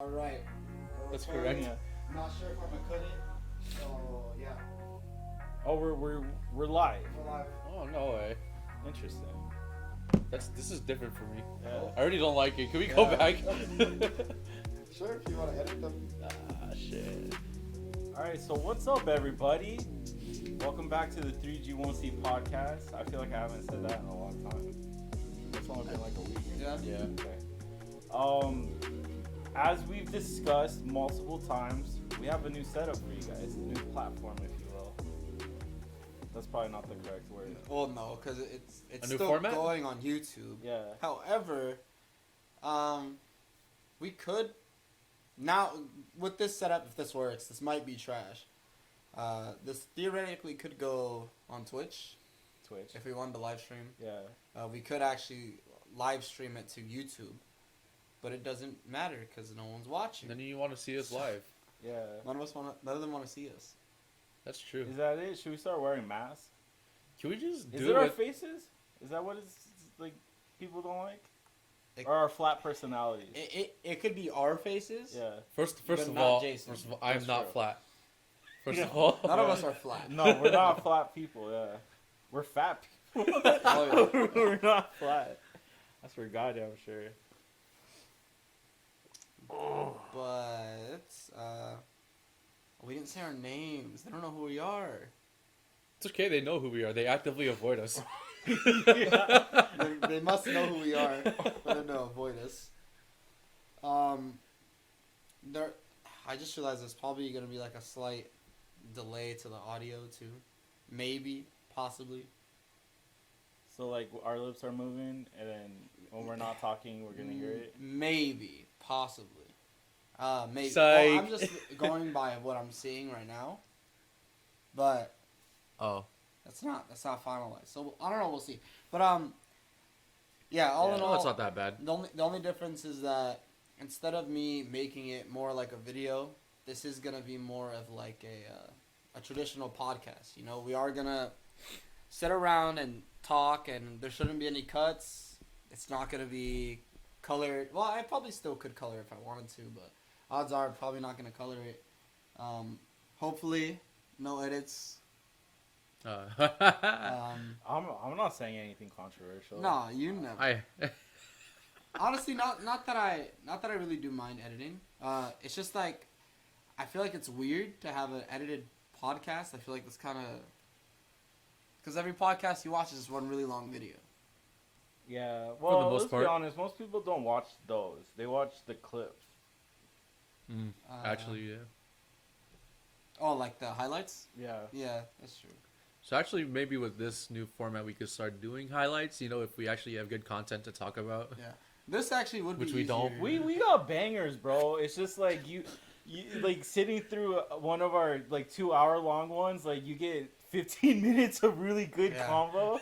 All right. That's correct. Yeah. Not sure if I'm gonna cut it. So yeah, Oh, we're live. we're live. Oh no way. Interesting. This is different for me. Yeah. I already don't like it. Can we go Yeah. back? Sure, if you want to edit them. Ah shit. All right. So what's up, everybody? Welcome back to the 3G1C podcast. I feel like I haven't said that in a long time. It's only been like a week. Yeah. Yeah. Okay. As we've discussed multiple times, we have a new setup for you guys, a new platform, if you will. That's probably not the correct word. Well, no, because it's A new still format? going on YouTube. Yeah. However, we could now with this setup. If this works, this might be trash. This theoretically could go on Twitch Twitch. if we wanted to live stream. Yeah. We could actually live stream it to YouTube, but it doesn't matter because no one's watching. Then you want to see us live. Yeah. None of them want to see us. That's true. Is that it? Should we start wearing masks? Can we just Is do it our it? faces? Is that what it's like? People don't like, It- or our flat personalities? It could be our faces. Yeah. First But of not all, Jason. I'm That's not true. flat. First Yeah. of all, None of us are flat. No, we're not flat people. Yeah, we're fat people. Oh, We're not flat. That's for goddamn sure. But we didn't say our names. They don't know who we are. it's okay. They know who we are. They actively avoid us. Yeah. They must know who we are, but they don't avoid us. There. I just realized there's probably gonna be like a slight delay to the audio too. Maybe, possibly. So like our lips are moving, and then when we're not talking, we're gonna hear it. Maybe, possibly. Maybe. Psych. Well, I'm just going by what I'm seeing right now. But Oh, that's not finalized. So I don't know. We'll see. But yeah. All in Yeah. all, it's not that bad. the only difference is that instead of me making it more like a video, this is gonna be more of like a traditional podcast. You know, we are gonna sit around and talk, and there shouldn't be any cuts. It's not gonna be colored. Well, I probably still could color if I wanted to, but odds are I'm probably not gonna color it. Hopefully, no edits. I'm not saying anything controversial. No, you know. I Honestly, not that I really do mind editing. It's just like I feel like it's weird to have an edited podcast. I feel like it's kind of because every podcast you watch is just one really long video. Yeah. Well, most let's part. be honest. Most people don't watch those. They watch the clips. actually, yeah. Oh, like the highlights? Yeah. Yeah, that's true. So actually, maybe with this new format, we could start doing highlights. You know, if we actually have good content to talk about. Yeah, this actually would be Which we don't. easier. We got bangers, bro. It's just like you like sitting through one of our like 2 hour long ones. Like you get 15 minutes of really good Yeah. combo.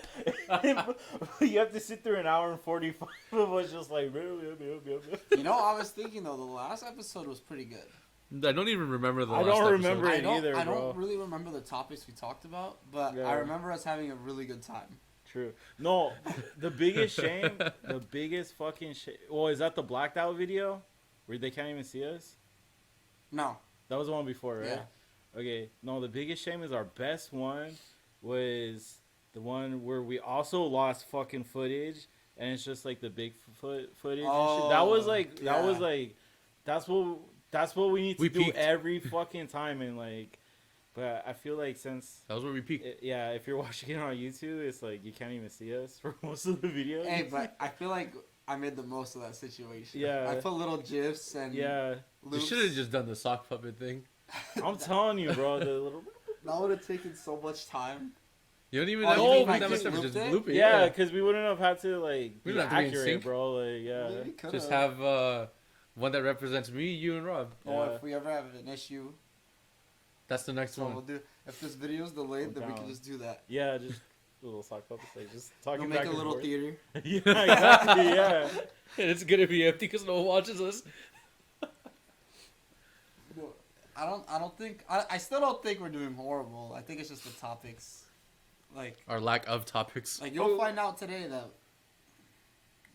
You have to sit through an hour and 45 of us just like. You know, I was thinking though, the last episode was pretty good. I don't even remember the I last don't episode. remember it either, I bro. don't really remember the topics we talked about, but Yeah. I remember us having a really good time. True. No, the biggest shame, the biggest fucking shame. Well, is that the blacked out video where they can't even see us? No. That was the one before, right? Yeah. Okay. No, the biggest shame is our best one was the one where we also lost fucking footage, and it's just like the Bigfoot footage. and shit. That was like that's what we need to We do peaked. every fucking time, and like, but I feel like since. That was where we peaked. Yeah, if you're watching it on YouTube, it's like you can't even see us for most of the videos. Hey, but I feel like I made the most of that situation. Yeah. I put little gifs and Yeah, You loops. should have just done the sock puppet thing. I'm telling you, bro. The little That would have taken so much time. You don't even Oh, have you to mean do like that much just stuff. loop Just it? loop it. yeah, because we wouldn't have had to like We be don't have to be in accurate, sync. bro. Like yeah, Maybe coulda. Just have one that represents me, you, and Rob. Or Yeah. if we ever have an issue, That's the next so one. we'll do. If this video's delayed, then we down. can just do that. yeah, just a little sock puppet, like just talking We'll back make a and little forth. theater. Yeah, exactly. Yeah, And it's gonna be empty because no one watches us. I don't think. I still don't think we're doing horrible. I think it's just the topics. Like Our lack of topics. you'll find out today that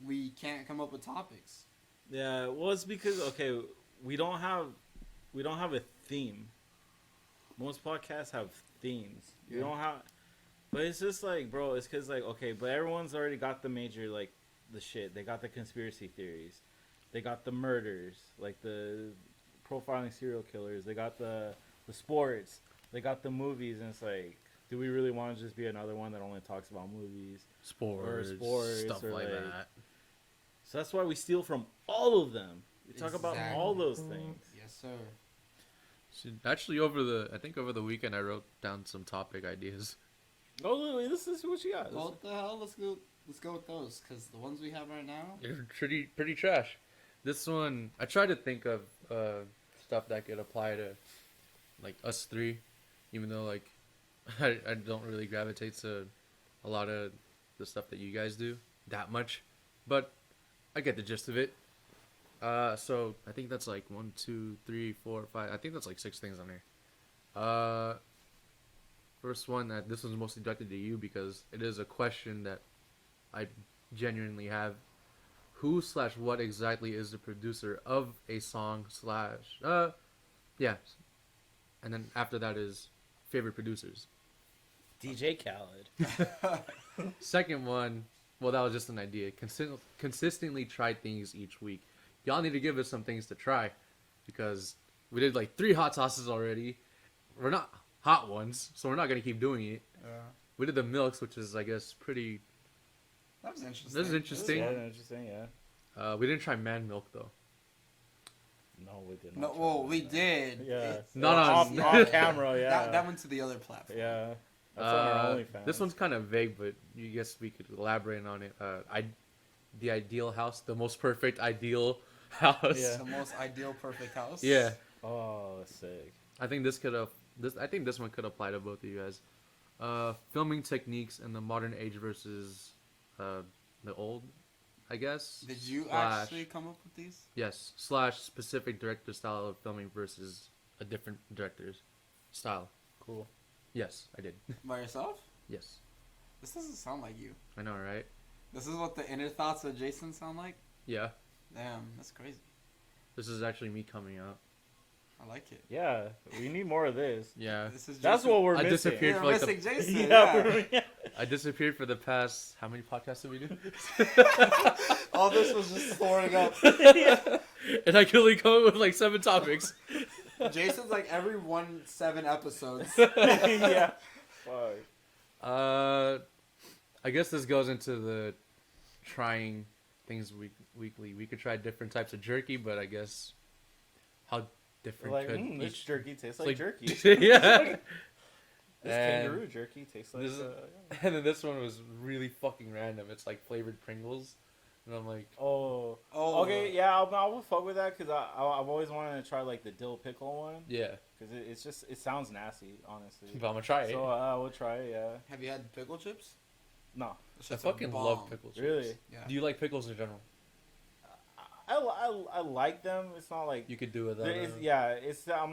we can't come up with topics. yeah. Well, it's because okay, we don't have a theme. Most podcasts have themes. We Yeah. don't have, but it's just like, bro, it's because like, okay, but everyone's already got the major, like, the shit. They got the conspiracy theories, they got the murders, like the profiling serial killers. They got the sports. They got the movies, and it's like, do we really want to just be another one that only talks about movies? Sports, stuff like like that. So that's why we steal from all of them. We talk about Exactly. all those things. Yes, sir. So actually, I think over the weekend, I wrote down some topic ideas. Oh, Lily, this is what you got. Well, what the hell? Let's go with those, because the ones we have right now. They're pretty trash. This one, I tried to think of stuff that could apply to like us three, even though like I don't really gravitate to a lot of the stuff that you guys do that much, but I get the gist of it. So I think that's like 1, 2, 3, 4, 5. I think that's like 6 things on there. First one, that this was mostly directed to you because it is a question that I genuinely have. Who/what exactly is the producer of a song / yeah. And then after that is favorite producers. DJ Khaled. Second one, well, that was just an idea. Consistently try things each week. Y'all need to give us some things to try because we did like 3 hot sauces already. We're not hot ones, so we're not gonna keep doing it. We did the milks, which is, I guess, pretty. That was interesting. This is interesting. Yeah, interesting. Yeah. We didn't try man milk though. No, we did not. No, try well, that. we did. Yeah. Not on- off camera. Yeah. That went to the other platform. Yeah. That's on our OnlyFans. This one's kind of vague, but you guess we could elaborate on it. The ideal house, the most perfect ideal house. Yeah. The most ideal, perfect house. Yeah. Oh, that's sick. I think I think this one could apply to both of you guys. Filming techniques in the modern age versus the old, I guess. Did you Slash- actually come up with these? Yes. / specific director style of filming versus a different director's style. Cool. Yes, I did. By yourself? Yes. This doesn't sound like you. I know, right? This is what the inner thoughts of Jason sound like? Yeah. Damn, that's crazy. This is actually me coming out. I like it. Yeah, we need more of this. Yeah. This is That's Jason. what we're I missing. disappeared You're for like the missing Jason. Yeah, Yeah. I disappeared for the past how many podcasts did we do? All this was just storing up. And I could only come up with like 7 topics. Jason's like every 7 episodes. Yeah. Fuck. I guess this goes into the trying things weekly. We could try different types of jerky, but I guess how different Like, could this each jerky tastes it's like jerky. yeah. This And kangaroo jerky tastes like. this is- And then this one was really fucking random. It's like flavored Pringles, and I'm like, Oh. Oh, Okay, yeah, I will fuck with that because I've always wanted to try like the dill pickle one yeah, because it sounds nasty, honestly. but I'm gonna try it. So we'll try it. Yeah. Have you had pickle chips? No. That I shit's a fucking bomb. love pickle chips. Really? Yeah. Do you like pickles in general? I like them. It's not like You could do it. I'm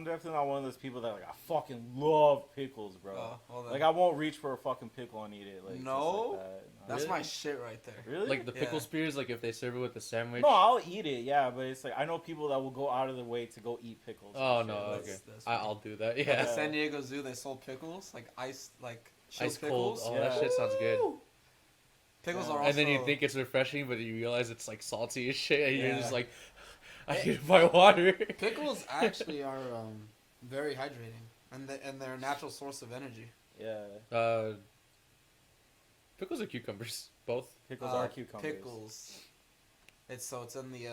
definitely not one of those people that like I fucking love pickles, bro. Oh, well then. Like I won't reach for a fucking pickle and eat it. Like just No? like that. No. That's Really? my shit right there. Really? Like the pickle Yeah. spears, like if they serve it with a sandwich. No, I'll eat it. Yeah, but it's like I know people that will go out of their way to go eat pickles. and Oh shit. no, Like, okay. that's I'll do that. At Yeah, the San Diego Zoo, they sold pickles, like ice ice cold. pickles. Oh, Yeah. that shit sounds good. Pickles Yeah. are also. And then you think it's refreshing, but you realize it's like salty as shit, and you're Yeah. just like, I need my water. pickles actually are very hydrating, and they're a natural source of energy. Yeah. Pickles or cucumbers, both. Pickles are cucumbers. Pickles. It's in the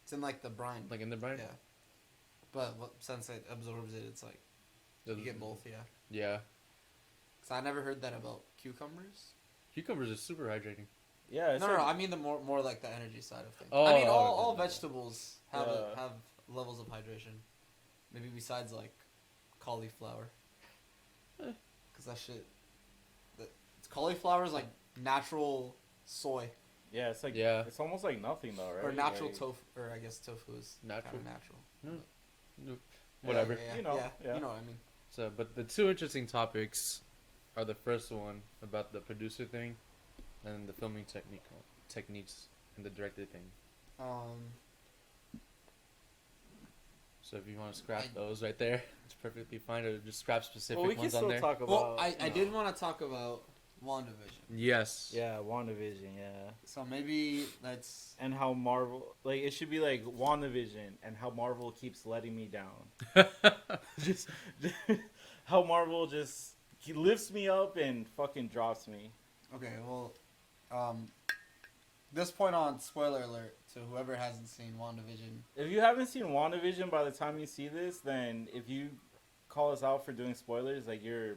it's in like the brine. Like in the brine. Yeah. But since it absorbs it, it's like you get both. Yeah. Yeah, So I never heard that about cucumbers. cucumbers are super hydrating. Yeah. It's No, like, I mean the more like the energy side of things. Oh, I mean oh, all okay. vegetables have Yeah. have levels of hydration. Maybe besides like cauliflower. Cause that shit. Cauliflower is like natural soy Yeah, it's like Yeah. It's almost like nothing though, right? or natural Like, tofu, or I guess tofu is Natural. kind of natural. Whatever. Yeah, You know, yeah. You know what I mean. So, but the 2 interesting topics are the first one about the producer thing, and the filming techniques and the director thing. So if you want to scrap those right there, it's perfectly fine to just scrap specific Well, we can ones on still there. talk about. Well, I did want to talk about WandaVision. Yes. Yeah, WandaVision. Yeah. So maybe let's. And how Marvel, like, it should be like WandaVision, and how Marvel keeps letting me down. just how Marvel just he lifts me up and fucking drops me. Okay, well, this point on, spoiler alert to whoever hasn't seen WandaVision. If you haven't seen WandaVision by the time you see this, then if you call us out for doing spoilers, like, you're a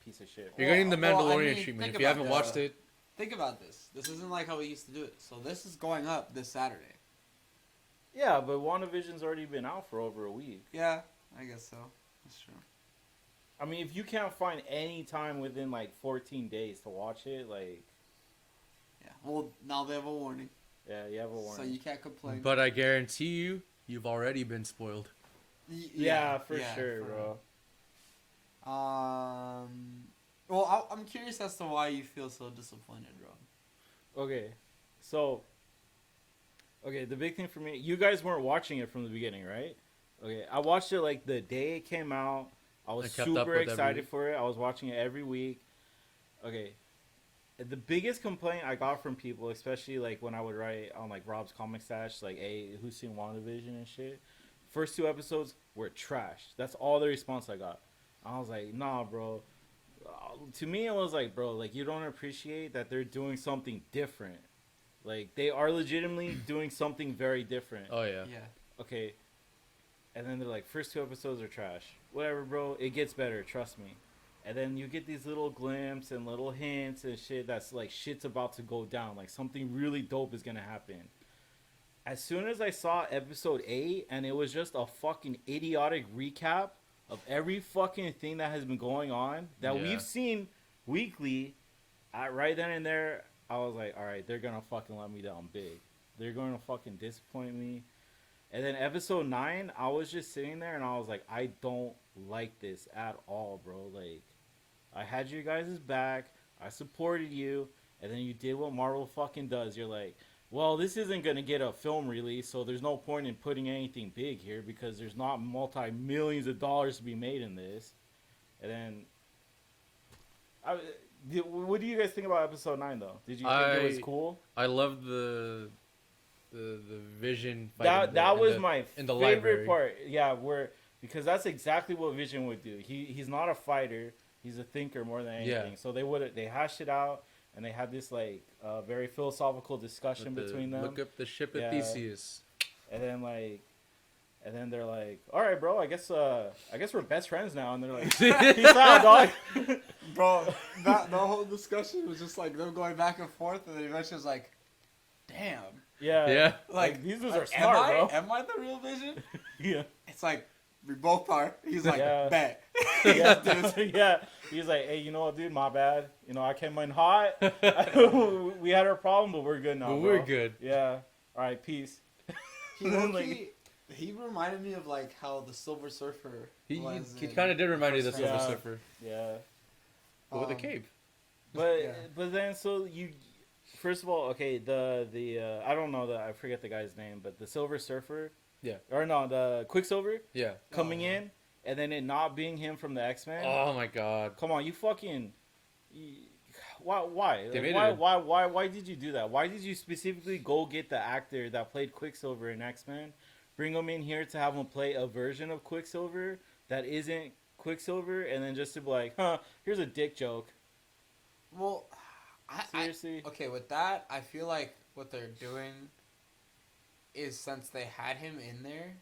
piece of shit. You're getting the Mandalorian Well, I mean, treatment. think If you about haven't that. watched it, Think about this. This isn't like how we used to do it. So this is going up this Saturday. Yeah, but WandaVision's already been out for over a week. Yeah, I guess so. That's true. I mean, if you can't find any time within, like, 14 days to watch it, like, Yeah. Well, now they have a warning, yeah, you have a warning. so you can't complain. but I guarantee you, you've already been spoiled. Yeah, for yeah, sure, for- bro. Well, I'm curious as to why you feel so disappointed, bro. Okay, so, the big thing for me, you guys weren't watching it from the beginning, right? Okay, I watched it like the day it came out. I was I kept up super with every excited week. for it. I was watching it every week. Okay, the biggest complaint I got from people, especially like when I would write on like Rob's Comic Stash, like, hey, who's seen WandaVision and shit? First 2 episodes were trash. That's all the response I got. I was like, nah, bro. To me, it was like, bro, like, you don't appreciate that they're doing something different. Like, they are legitimately doing something very different. Oh yeah. Yeah. Okay. And then they're like, first 2 episodes are trash. Whatever, bro. It gets better. Trust me. And then you get these little glimpses and little hints and shit that's like shit's about to go down. Like, something really dope is going to happen. As soon as I saw episode 8 and it was just a fucking idiotic recap of every fucking thing that has been going on that Yeah. we've seen weekly, right then and there, I was like, all right, they're going to fucking let me down big. They're going to fucking disappoint me. And then episode 9, I was just sitting there and I was like, I don't like this at all, bro. Like, I had you guys' back. I supported you. And then you did what Marvel fucking does. You're like, well, this isn't going to get a film release, so there's no point in putting anything big here because there's not multi-millions of dollars to be made in this. And then, what do you guys think about episode 9, though? Did you think it was cool? I love the Vision. fight That was the, my in the favorite library. part. Yeah, because that's exactly what Vision would do. He's not a fighter. He's a thinker more than anything. Yeah. So they hashed it out and they had this like very philosophical discussion With the- between them. Look up the ship of Yeah. Theseus. And then they're like, "All right, bro. I guess we're best friends now." And they're like, "Peace out, dog." Bro, the whole discussion was just like them going back and forth, and then eventually was like, damn. Yeah. Yeah. Like, these dudes are am smart, I, bro. Am I the real Vision? Yeah. It's like, we both are. He's like, Yeah. bet. Yeah, Dude. yeah. He's like, "Hey, you know what, dude? My bad. You know, I came in hot. We had our problem, but we're good now. But bro. we're good. Yeah. All right. Peace." He, low-key- he reminded me of like how the Silver Surfer He was. he in kind of did remind me of the First Silver Yeah. Surfer, Yeah. but with a Um, cape. But Yeah. but then so you, first of all, okay, the I don't know I forget the guy's name, but the Silver Surfer. Yeah. Or no, the Quicksilver Yeah. coming yeah. in, and then it not being him from the X-Men. Oh my God. Come on, you fucking. Why? They Like, made why did you do that? Why did you specifically go get the actor that played Quicksilver in X-Men, bring him in here to have him play a version of Quicksilver that isn't Quicksilver, and then just to be like, here's a dick joke. Well, Seriously? okay, with that, I feel like what they're doing is since they had him in there,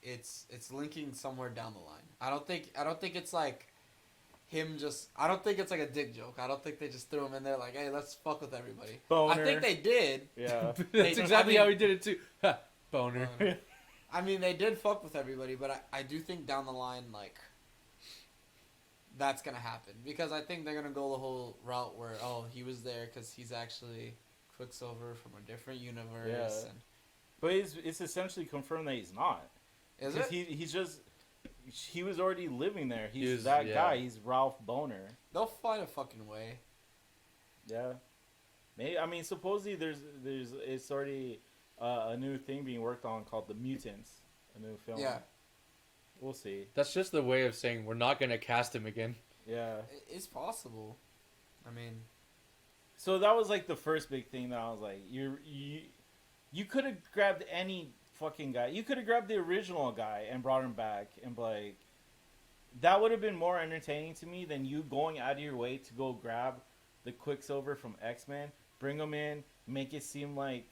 it's linking somewhere down the line. I don't think it's like him just. I don't think it's like a dick joke. I don't think they just threw him in there like, hey, let's fuck with everybody. Boner. I think they did. Yeah. That's They- exactly I mean- how he did it too. Ha, boner. I mean, they did fuck with everybody, but I do think down the line, like, that's gonna happen because I think they're gonna go the whole route where he was there because he's actually Quicksilver from a different universe. Yeah. And But it's essentially confirmed that he's not. is Because it? he was already living there. He's He was- that yeah. guy. He's Ralph Boner. They'll find a fucking way. Yeah. Maybe, I mean, supposedly it's already a new thing being worked on called The Mutants, a new film. Yeah. We'll see. That's just the way of saying we're not gonna cast him again. Yeah. It's possible. I mean, So that was like the first big thing that I was like, you could have grabbed any fucking guy. You could have grabbed the original guy and brought him back, and like, that would have been more entertaining to me than you going out of your way to go grab the Quicksilver from X-Men, bring him in, make it seem like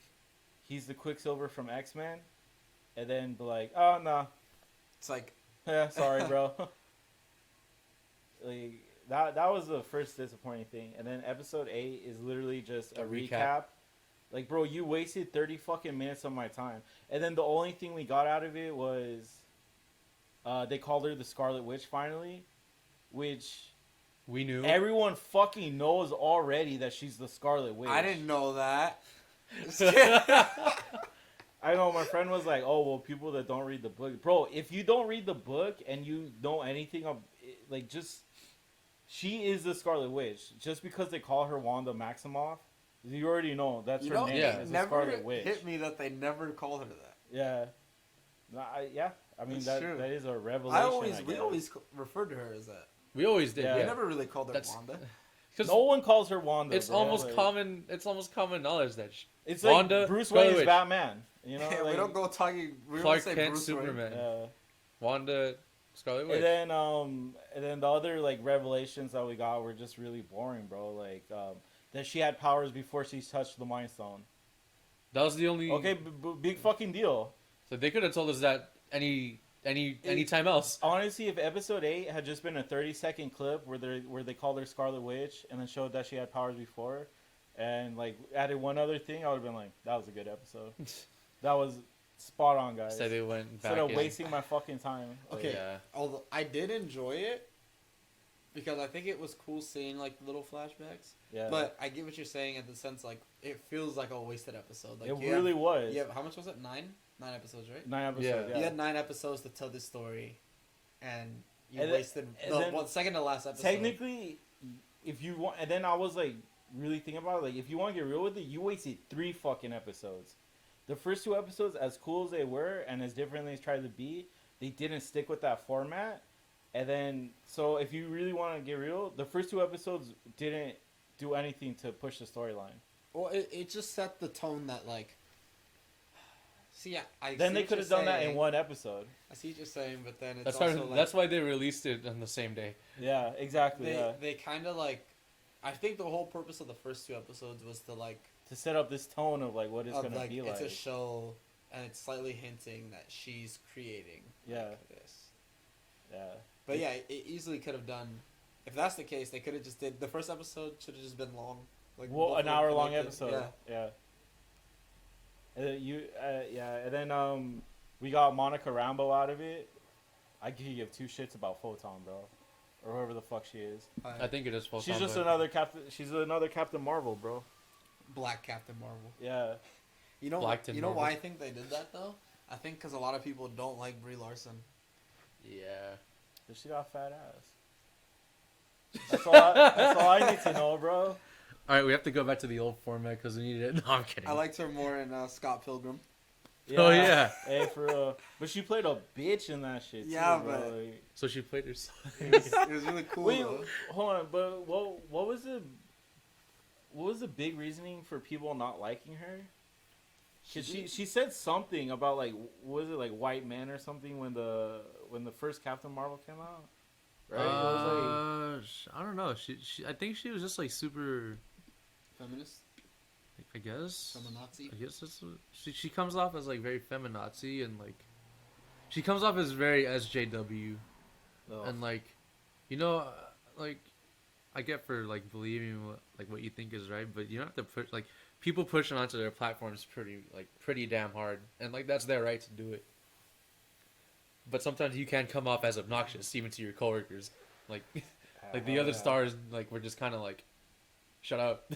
he's the Quicksilver from X-Men, and then be like, oh no, it's like yeah, sorry, bro. Like that was the first disappointing thing, and then episode 8 is literally just a A recap. recap. Like, bro, you wasted 30 fucking minutes of my time, and then the only thing we got out of it was, they called her the Scarlet Witch finally, which We knew. everyone fucking knows already that she's the Scarlet Witch. I didn't know that. I know, my friend was like, oh, well, people that don't read the book. Bro, if you don't read the book and you know anything of, like, just, she is the Scarlet Witch. Just because they call her Wanda Maximoff, you already know that's her name. yeah. is the never Scarlet Witch. hit me that they never called her that. Yeah. No, I mean, That's true. that is a revelation. We guess. always referred to her as that. We always did. Yeah. We Yeah. never really called her That's- Wanda. Because No one calls her Wanda. it's bro. almost Like, common. It's almost common knowledge that It's like Wanda, Bruce Scarlet Wayne's Witch. Batman. You know, we like, don't go talking. We Clark don't say Kent, Bruce Wayne. Superman, Yeah. Wanda, Scarlet Witch. And then the other like revelations that we got were just really boring, bro. Like that she had powers before she touched the Mind Stone. That was the only. Okay, big fucking deal. So they could have told us that any time else. Honestly, if episode 8 had just been a 30-second clip where they called her Scarlet Witch and then showed that she had powers before, and like added one other thing, I would have been like, that was a good episode. That was spot on, guys. So they went back Instead of in. wasting my fucking time. Like, Okay. Yeah. Although I did enjoy it because I think it was cool seeing like the little flashbacks. yeah. But I get what you're saying in the sense like it feels like a wasted episode. Like it you really have, was. you have, how much was it? 9 episodes, right? 9 episodes. Yeah. Yeah. You had 9 episodes to tell this story, and you And then- wasted and the then second to last episode. Technically, if you want, and then I was like really thinking about it, like if you want to get real with it, you wasted 3 fucking episodes. The first 2 episodes, as cool as they were and as different as they tried to be, they didn't stick with that format. And then, so if you really want to get real, the first 2 episodes didn't do anything to push the storyline. Well, it just set the tone that like. See, I Then see they what could you're have done that in saying. 1 episode. I see what you're saying, but then it's That's also why. like That's why they released it on the same day. Yeah, exactly. they Yeah. they kind of like. I think the whole purpose of the first 2 episodes was to like. To set up this tone of like what it's of, gonna like be it's like. a show, and it's slightly hinting that she's creating. Yeah. Like, this. Yeah. But yeah, it easily could have done. If that's the case, they could have just did the first episode. Should have just been long, like Well, both an were hour-long connected. episode. Yeah. And then and then we got Monica Rambeau out of it. I could give 2 shits about Photon, bro, or whoever the fuck she is. I think it is full. She's just another Captain. She's another Captain Marvel, bro. Black Captain Marvel. Yeah. You know, Blackton you know Marvel. why I think they did that though? I think because a lot of people don't like Brie Larson. Yeah. But she got a fat ass. That's all I need to know, bro. All right, we have to go back to the old format because we need it. No, I'm kidding. I liked her more in Scott Pilgrim. Oh, yeah. Hey, for real. But she played a bitch in that shit. Yeah, too, bro. but- Like, So she played herself. It was really cool. wait, though. hold on. But what was the big reasoning for people not liking her? Cause she said something about like was it like white men or something when the first Captain Marvel came out, right? It was I don't know. She I think she was just like super. Feminist, I guess. feminazi. I guess that's what, she comes off as like very feminazi and like she comes off as very SJW like, and like you know like I get for like believing what you think is right, but you don't have to push like people pushing onto their platforms pretty damn hard, and like that's their right to do it. But sometimes you can come off as obnoxious even to your coworkers, like like the other yeah. stars like we're just kind of like shut up.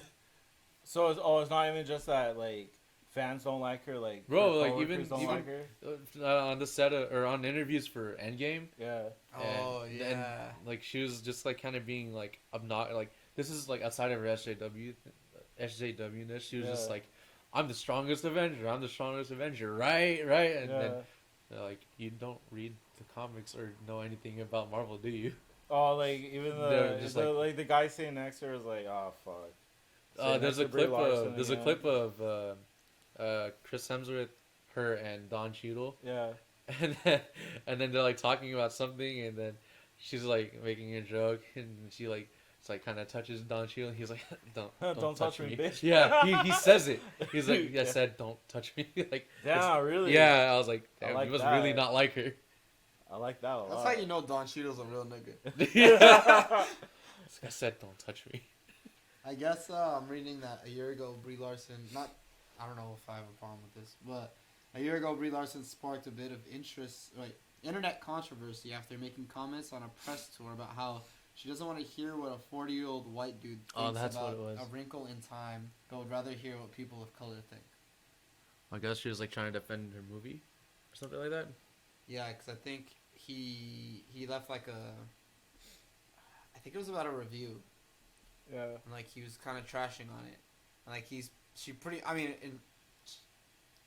So it's not even just that like fans don't like her, like Bro, her like, coworkers even- don't even- like her. On the set or on interviews for Endgame. Yeah, Oh and, yeah. and, like she was just like kind of being like obnoxious. Like this is like outside of her SJW-ness. She was just Yeah. like, "I'm the strongest Avenger. I'm the strongest Avenger." Right. And yeah. then They're like, you don't read the comics or know anything about Marvel, do you? Oh, like even They're just like the guy sitting next to her was like, oh fuck. Sitting There's next a to Brie clip Larson of there's a again. clip of Chris Hemsworth, her and Don Cheadle, Yeah. and then they're like talking about something, and then she's like making a joke, and she like it's like kind of touches Don Cheadle. He's like, don't Don't touch me, bitch. Yeah, he says it. He's like, I Yeah. said, don't touch me. Like, Yeah, really. yeah. I was like, I damn, like you must that. really not like her. I like that a lot. That's how you know Don Cheadle's a real nigga. I said, don't touch me. I guess I'm reading that a year ago, Brie Larson. I don't know if I have a problem with this, but a year ago, Brie Larson sparked a bit of internet controversy after making comments on a press tour about how she doesn't want to hear what a 40-year-old white dude thinks That's what about it was. A Wrinkle in Time, but would rather hear what people of color think. I guess she was like trying to defend her movie or something like that. Yeah, because I think he left like I think it was about a review. Yeah. And like he was kind of trashing on it, and like I mean, in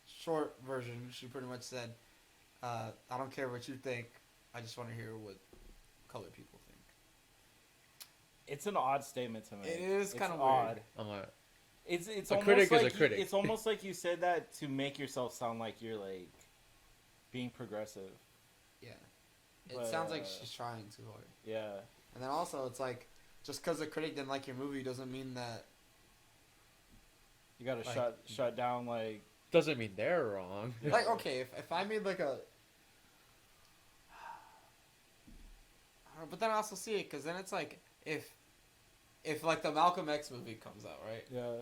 short version, she pretty much said, "I don't care what you think. I just want to hear what colored people think." It's an odd statement to make. It is kind of odd. weird. I'm like, It's A almost critic is like a critic. It's almost like you said that to make yourself sound like you're like being progressive. Yeah, it But, sounds like she's trying too hard. Yeah. And then also, it's like just because a critic didn't like your movie doesn't mean that. You gotta Like- shut down like doesn't mean they're wrong. Like, okay, if I made like a. I don't know, but then I also see it because then it's like if like the Malcolm X movie comes out, right? yeah.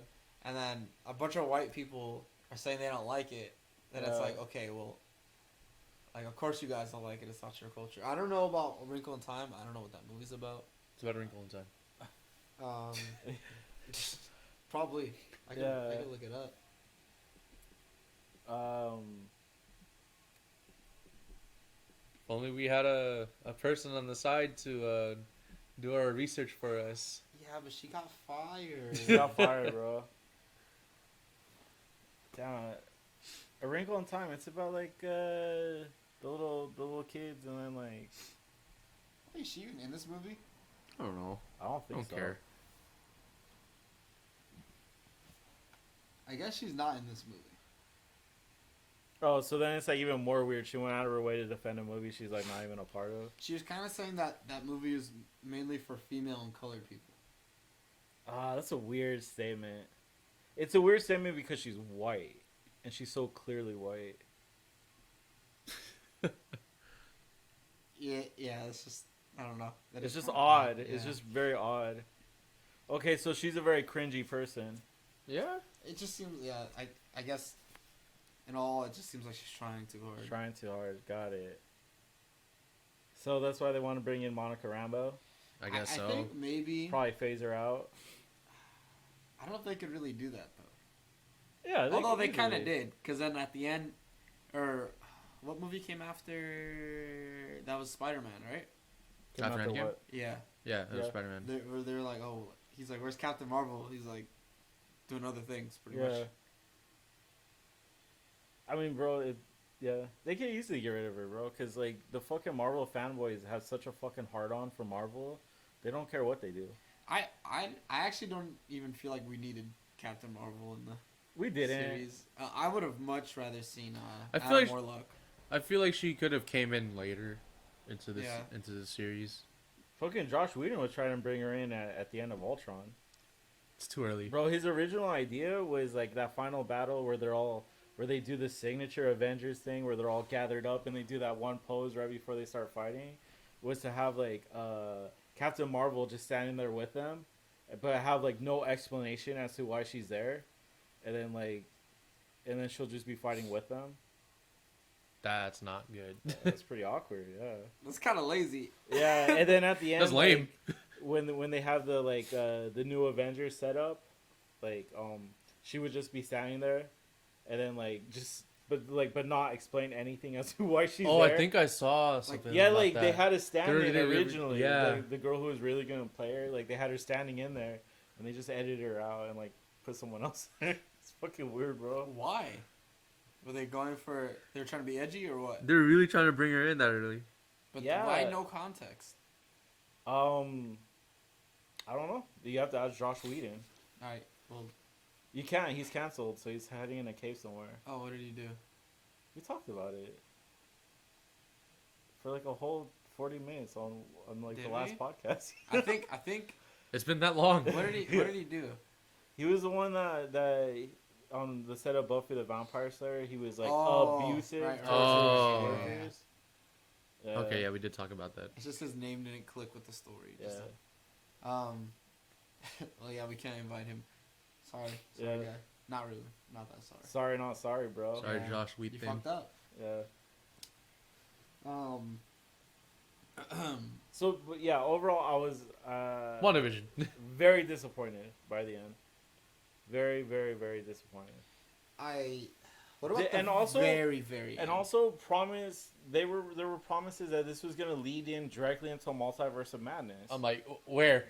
And then a bunch of white people are saying they don't like it, then it's Yeah. like, okay, well, like, of course you guys don't like it. It's not your culture. I don't know about A Wrinkle in Time. I don't know what that movie's about. It's about a wrinkle in time. Probably. I can look it up. If only we had a person on the side to do our research for us. Yeah, but she got fired. She got fired, bro. Damn it. A Wrinkle in Time. It's about like the little kids and then like Is she even in this movie? I don't know. I don't I think don't so. care. I guess she's not in this movie. Oh, so then it's like even more weird. She went out of her way to defend a movie she's like not even a part of. She was kind of saying that that movie is mainly for female and colored people. Ah, that's a weird statement. It's a weird statement because she's white, and she's so clearly white. Yeah, it's just, I don't know. That It's is just kinda odd. Yeah. It's just very odd. Okay, so she's a very cringy person. Yeah. It just seems, yeah, I guess, in all, it just seems like she's trying too hard. Trying too hard. Got it. So that's why they want to bring in Monica Rambeau. I guess I so. think maybe, Probably phase her out. I don't know if they could really do that, though. Yeah, Although could they kind of easily. did, because then at the end, or what movie came after? That was Spider-Man, right? Came After after Endgame? what? Yeah, it was Yeah. Spider-Man. They were like, oh, he's like, where's Captain Marvel? He's like, doing other things, pretty Yeah. much. I mean, bro, they could easily get rid of her, bro, because like the fucking Marvel fanboys have such a fucking hard on for Marvel. They don't care what they do. I actually don't even feel like we needed Captain Marvel in the We didn't. series. I would have much rather seen I feel Adam like- Warlock. I feel like she could have came in later into this Yeah. into the series. Fucking Josh Whedon was trying to bring her in at the end of Ultron. It's too early. Bro, his original idea was like that final battle where they do the signature Avengers thing where they're all gathered up and they do that one pose right before they start fighting, was to have like Captain Marvel just standing there with them, but have like no explanation as to why she's there, and then she'll just be fighting with them. That's not good. That's pretty awkward, yeah. That's kind of lazy. Yeah, and then at the end, That's lame. Like, when they have the the new Avengers set up, like she would just be standing there, and then but not explain anything as to why she's Oh, there. I think I saw something. Yeah, about like that. they had a stand-in They- originally. yeah. The girl who was really gonna play her, like they had her standing in there, and they just edited her out and like put someone else there. It's fucking weird, bro. Why? Were they going for? They were trying to be edgy or what? They're really trying to bring her in that early. But Yeah. why no context? I don't know. You have to ask Josh Whedon. All right. Well, You can't. He's canceled, so he's hiding in a cave somewhere. oh, what did he do? We talked about it for like a whole 40 minutes on like Did the last we? podcast. I think. It's been that long. What did he do? He was the one that on the set of Buffy the Vampire Slayer, he was like Oh, abusive right, towards Oh. his characters. Yeah. Okay, yeah, we did talk about that. It's just his name didn't click with the story. Yeah. Just, well, yeah, we can't invite him. Sorry, Yeah. guy. Not really. Not that sorry. Sorry, not sorry, bro. Sorry, Yeah. Josh You Wheaton. fucked up. Yeah. Um. So, but yeah, overall, I was WandaVision. very disappointed by the end. Very, very, very disappointed. What about And the also- very, very And end? also, there were promises that this was gonna lead in directly into Multiverse of Madness. I'm like, where?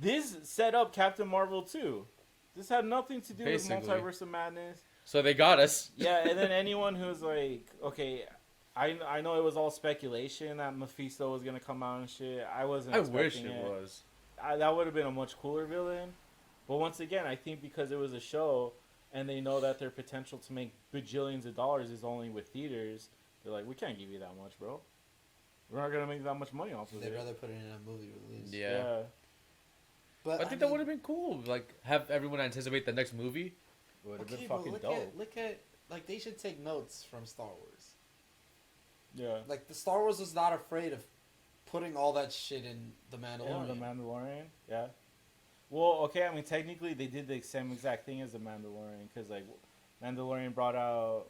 This set up Captain Marvel 2. This had nothing to do Basically. with Multiverse of Madness. So they got us. Yeah, and then anyone who's like, okay, I know it was all speculation that Mephisto was gonna come out and shit. I wasn't. I wish expecting it was. That would have been a much cooler villain. But once again, I think because it was a show and they know that their potential to make bajillions of dollars is only with theaters, they're like, we can't give you that much, bro. We're not gonna make that much money off of They'd it. rather put it in a movie release. Yeah. But I think that would have been cool. Like, have everyone anticipate the next movie. Would have Okay, been but fucking look dope. look at like they should take notes from Star Wars. Yeah. Like the Star Wars was not afraid of putting all that shit in the Yeah, Mandalorian. the Mandalorian. Yeah. Well, okay. I mean, technically, they did the same exact thing as the Mandalorian because, like, Mandalorian brought out.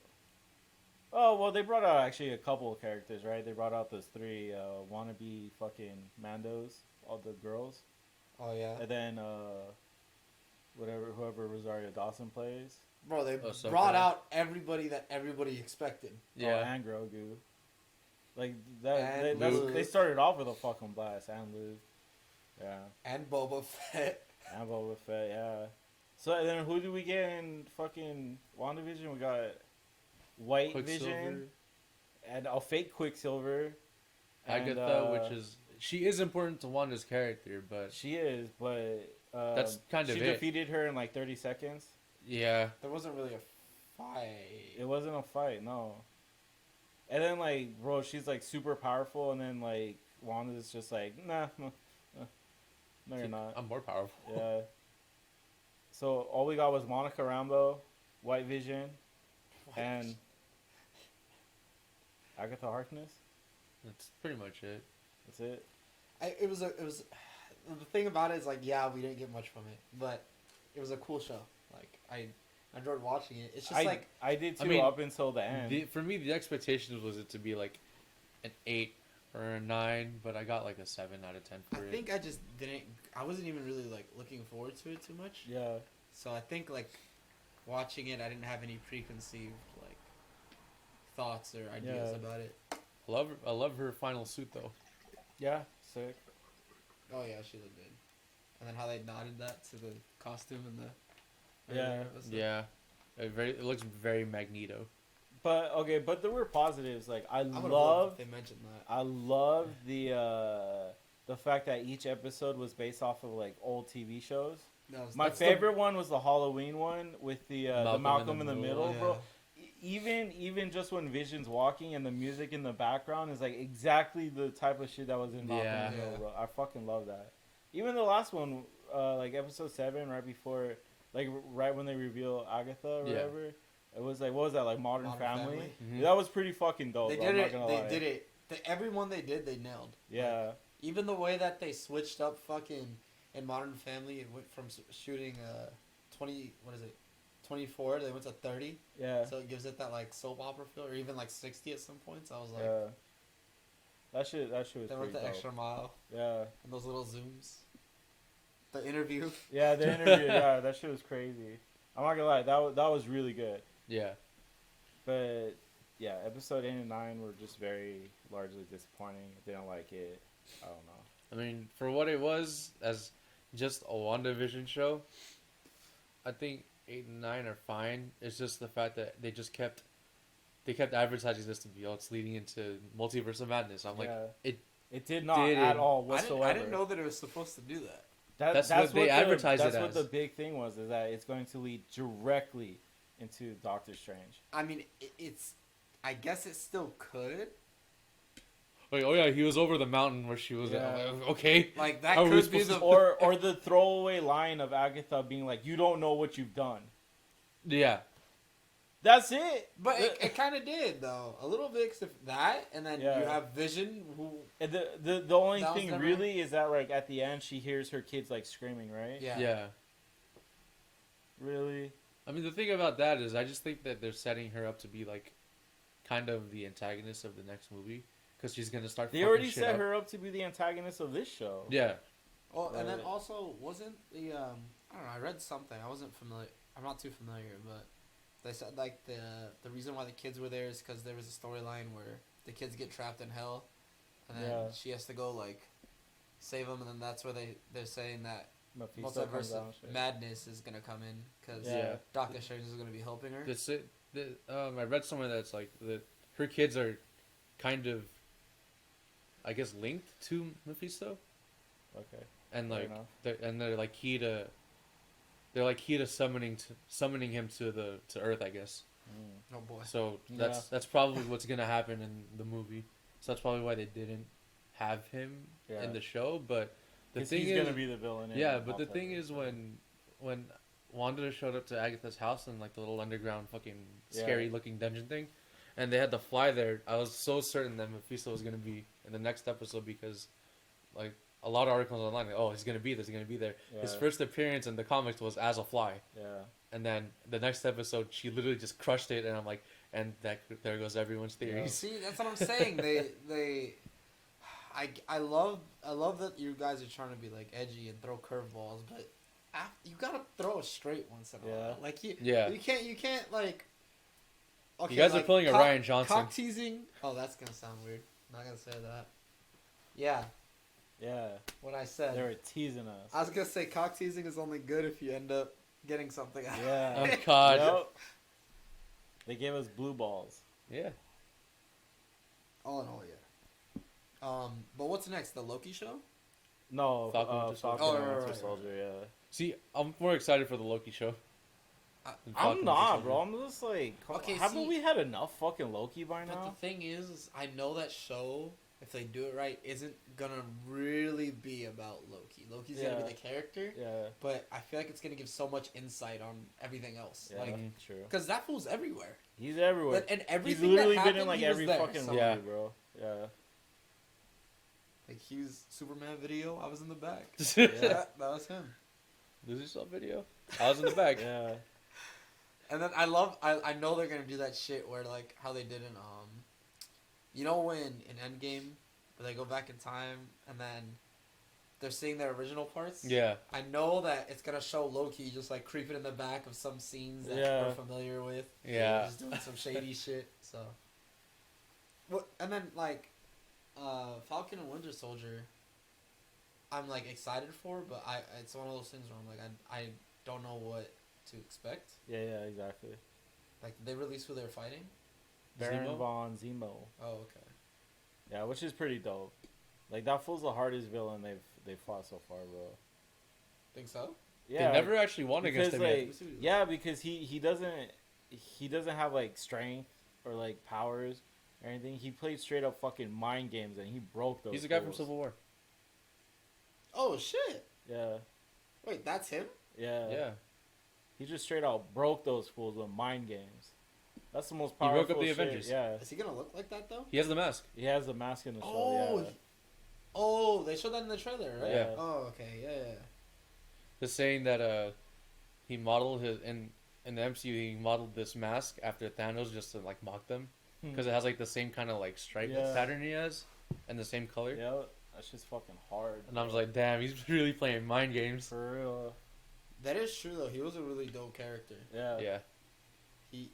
Oh well, they brought out actually a couple of characters, right? They brought out those three wannabe fucking Mandos, all the girls, Oh yeah, and then whoever Rosario Dawson plays. bro, they Ahsoka. brought out everybody that everybody expected. Oh, and Grogu. Like that, And Luke. they started off with a fucking blast, and Luke. Yeah. And Boba Fett. And Boba Fett, yeah. So then who do we get in fucking WandaVision? We got White Quicksilver, Vision and a fake Quicksilver. And, Agatha, which is she is important to Wanda's character, but she is, but That's kind of she it. defeated her in like 30 seconds. yeah, There wasn't really a fight. It wasn't a fight, no. And then like, bro, she's like super powerful, and then like Wanda's just like, nah, no, you're not. I'm more powerful. Yeah. So all we got was Monica Rambeau, White Vision, and Agatha Harkness. That's pretty much it. That's it. It was the thing about it is like, yeah, we didn't get much from it, but it was a cool show. Like I enjoyed watching it. It's just I did too, I mean, up until the end. For me, the expectations was it to be like an 8 or a 9, but I got like a 7 out of 10 for I it. think I just didn't. I wasn't even really like looking forward to it too much. Yeah. So I think like watching it, I didn't have any preconceived like thoughts or ideas Yeah. about it. I love her final suit though. Yeah. Sick. Oh yeah, she looked good. And then how they nodded that to the costume and the Yeah. Yeah, it looks very Magneto. But okay, but there were positives. Like I I would've loved love, if they mentioned that. I love the fact that each episode was based off of like old TV shows. That's the- Favorite one was the Halloween one with the Malcolm in the middle, yeah. bro. Even just when Vision's walking and the music in the background is like exactly the type of shit that was in Malcolm in the Yeah. Middle, bro. I fucking love that. Even the last one, like episode 7, right before, like right when they reveal Agatha or Yeah. whatever, it was like, what was that, like Modern, Modern Family? Family. Mhm. That was pretty fucking dope. They bro, did I'm it. not gonna lie. They did it. Everyone they did, they nailed. Yeah, Even the way that they switched up fucking in Modern Family, it went from shooting 20, what is it, 24, they went to 30. yeah, So it gives it that like soap opera feel, or even like 60 at some points. I was like, yeah. That shit was they pretty went the dope. extra mile Yeah. and those little zooms. The interview. Yeah, the interview, yeah, that shit was crazy. I'm not gonna lie, that was really good. Yeah, But yeah, episode 8 and 9 were just very largely disappointing. I didn't like it. I don't know. I mean, for what it was as just a WandaVision show, I think 8 and 9 are fine. It's just the fact that they just kept they kept advertising this to be, oh, it's leading into Multiverse of Madness. I'm like, Yeah. it It did not didn't. at all whatsoever. I didn't know that it was supposed to do that. That's what they advertised it That's what as. the big thing was, is that it's going to lead directly into Doctor Strange. I mean, it's. I guess it still could. like, oh yeah, he was over the mountain where she was at. Yeah. I'm like, okay. Like that How are we could be supposed the. Or the throwaway line of Agatha being like, "You don't know what you've done." Yeah. That's it. But it kind of did though, a little bit. 'Cause of that, and then Yeah. you have Vision, who. And the only That was thing never- really is that like at the end she hears her kids like screaming, right? Yeah. Yeah. Really? I mean, the thing about that is I just think that they're setting her up to be, like, kind of the antagonist of the next movie. Because she's going to start They fucking already shit set up. her up to be the antagonist of this show. Yeah. Oh, and then Right. also wasn't the I don't know. I read something. I wasn't familiar. I'm not too familiar, but they said like the reason why the kids were there is because there was a storyline where the kids get trapped in hell, and then Yeah. she has to go like save them, and then that's where they're saying that Mephisto comes multiverse down. of Shit. madness is gonna come in because Yeah. Doctor Strange is gonna be helping her. I read somewhere that's like that her kids are kind of, I guess, linked to Mephisto, Okay. and Fair like enough. they're like key to, summoning him to Earth, I guess. Mm. Oh boy. So Yeah. that's probably what's gonna happen in the movie. So that's probably why they didn't have him Yeah. in the show. But the 'Cause thing he's is, gonna be the villain. in yeah. But the thing Multiverse. is, when Wanda showed up to Agatha's house in like the little underground fucking Yeah. scary looking dungeon thing, and they had to fly there, I was so certain that Mephisto was gonna be in the next episode because, like, a lot of articles online, like, oh, he's gonna be there. His Yeah. first appearance in the comics was as a fly. Yeah. And then the next episode, she literally just crushed it, and I'm like, and there goes everyone's You theories. see, that's what I'm saying. I love that you guys are trying to be like edgy and throw curveballs, but you gotta throw a straight once in a Yeah. while. Like Yeah. you can't like. Okay, You guys are like, pulling a Ryan Johnson. Cock teasing. Oh, that's gonna sound weird. Not gonna say that. Yeah, Yeah. what I said. They were teasing us. I was gonna say cock teasing is only good if you end up getting something out. Yeah. Oh God. Yep. They gave us blue balls. Yeah. All in all, yeah. But what's next? The Loki show? No, Falcon Winter Soldier. Falcon Oh, and right, Winter right, Soldier. Yeah. See, I'm more excited for the Loki show. than Falcon I'm Winter not, Soldier. bro. I'm just like, Okay, haven't see- we had enough fucking Loki by But now? the thing is, I know that show, if they do it right, isn't gonna really be about Loki. Loki's gonna Yeah. be the character, Yeah. but I feel like it's gonna give so much insight on everything else. Yeah. Like, True. because that fool's everywhere. He's everywhere. And He's everything literally that been happened, in like he was every there. fucking So, movie, Yeah. bro. Yeah. Like Hughes Superman video, I was in the back. Yeah. that was him. Lose yourself video. I was in the back. Yeah. And then I know they're gonna do that shit where like how they did in you know when in Endgame where they go back in time and then they're seeing their original parts. Yeah. I know that it's gonna show Loki just like creeping in the back of some scenes that Yeah. we're familiar with. Yeah. Just doing some shady shit. So. What and then like, Falcon and Winter Soldier. I'm like excited for, but it's one of those things where I'm like I don't know what to expect. Yeah. Yeah. Exactly. Like did they release who they're fighting? Baron Zemo? von Zemo. Oh okay. Yeah, which is pretty dope. Like that fool's the hardest villain they've fought so far, bro. Think so? Yeah. They never actually won because against him like yet. yeah, because he doesn't have like strength or like powers or anything. He played straight up fucking mind games and he broke those. He's the guy from fools. Civil War. Oh shit! Yeah. Wait, that's him? Yeah. Yeah. He just straight out broke those fools with mind games. That's the most He broke powerful up the shit. Avengers. Yeah. Is he gonna look like that though? He has the mask. He has the mask in the show. Oh, Yeah. oh, they showed that in the trailer, right? Yeah. Oh, okay, yeah. Just saying that he modeled his in the MCU, he modeled this mask after Thanos just to like mock them because it has like the same kind of like stripe Yeah. pattern he has and the same color. Yeah, that's just fucking hard. And I was like, damn, he's really playing mind games. for real. That is true though. He was a really dope character. Yeah. Yeah. He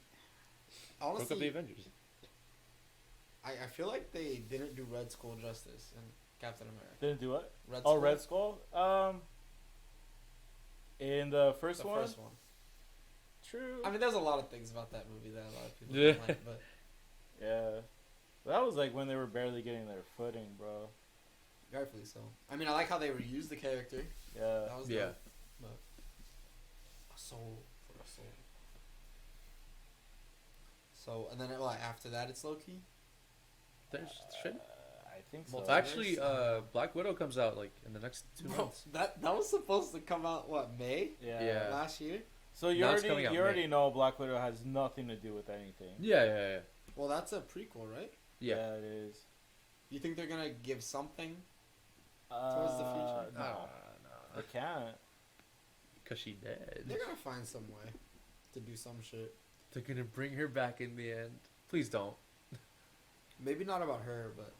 Broke up the honestly, Avengers. I feel like they didn't do Red Skull justice in Captain America. Didn't do what? Red Oh, Skull? Red Skull. In the first the one. first one. True. I mean, there's a lot of things about that movie that a lot of people Yeah. don't like, but Yeah. That was like when they were barely getting their footing, bro. Rightfully so. I mean, I like how they reused the character. Yeah. That was Yeah. dope. But a soul for a soul. So, and then what, after that, it's Loki. There's shit. I think so. Multiverse? Actually, Black Widow comes out like in the next 2 Bro, months. that was supposed to come out what, May Yeah. Yeah. last year? So you Now it's coming already out you May. already know Black Widow has nothing to do with anything. Yeah. Well, that's a prequel, right? Yeah. It is. You think they're gonna give something? Towards the future? No, No. they can't. Cause she dead. They're gonna find some way to do some shit. They're gonna bring her back in the end. Please don't. Maybe not about her, but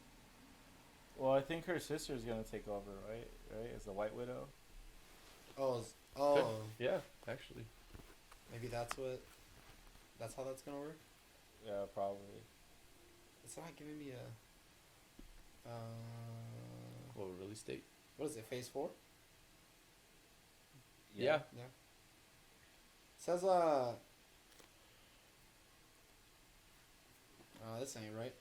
Well, I think her sister's gonna take over, right? Right, as the White Widow. oh, Yeah, actually. maybe that's how that's gonna work. Yeah, probably. It's not giving me a. What release date? What is it? Phase 4? Yeah. Yeah. Says this ain't right.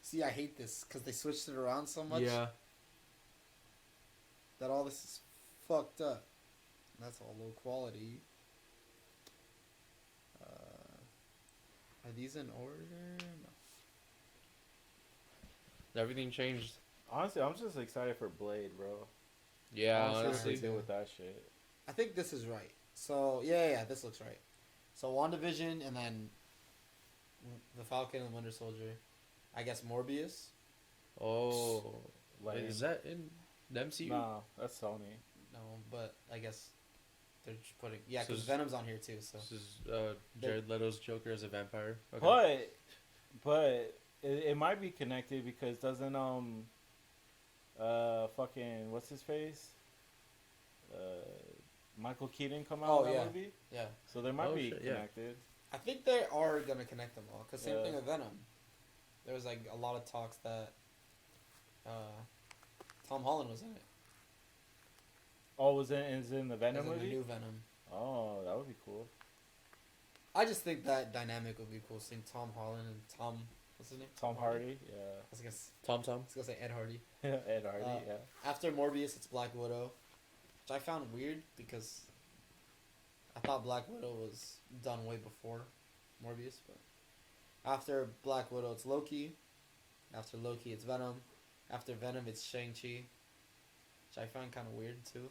See, I hate this because they switched it around so much Yeah. that all this is fucked up. That's all low quality. Are these in order? No. Everything changed. Honestly, I'm just excited for Blade, bro. Yeah, Honestly, honestly. what they do with that shit. I think this is right. So yeah, this looks right. So WandaVision and then the Falcon and Winter Soldier. I guess Morbius. Oh. Like, Wait, is that in the MCU? Nah, that's Sony. No, but I guess they're just putting yeah, So because is- Venom's on here too. So This is Jared Leto's Joker as a vampire. Okay. But it might be connected because doesn't fucking what's his face, Michael Keaton come out Oh, in that yeah. movie, yeah, so they might Oh, be shit, yeah. connected. I think they are gonna connect them all. Cause same Yeah. thing with Venom. There was like a lot of talks that Tom Holland was in it. Oh, is in the Venom As in the movie? new Venom. Oh, that would be cool. I just think that dynamic would be cool. Seeing Tom Holland and what's his name? Tom Hardy, I was Tom. gonna say Ed Hardy. yeah, Ed Hardy, yeah. After Morbius, it's Black Widow, which I found weird because I thought Black Widow was done way before Morbius. But after Black Widow, it's Loki. After Loki, it's Venom. After Venom, it's Shang-Chi, which I find kind of weird too.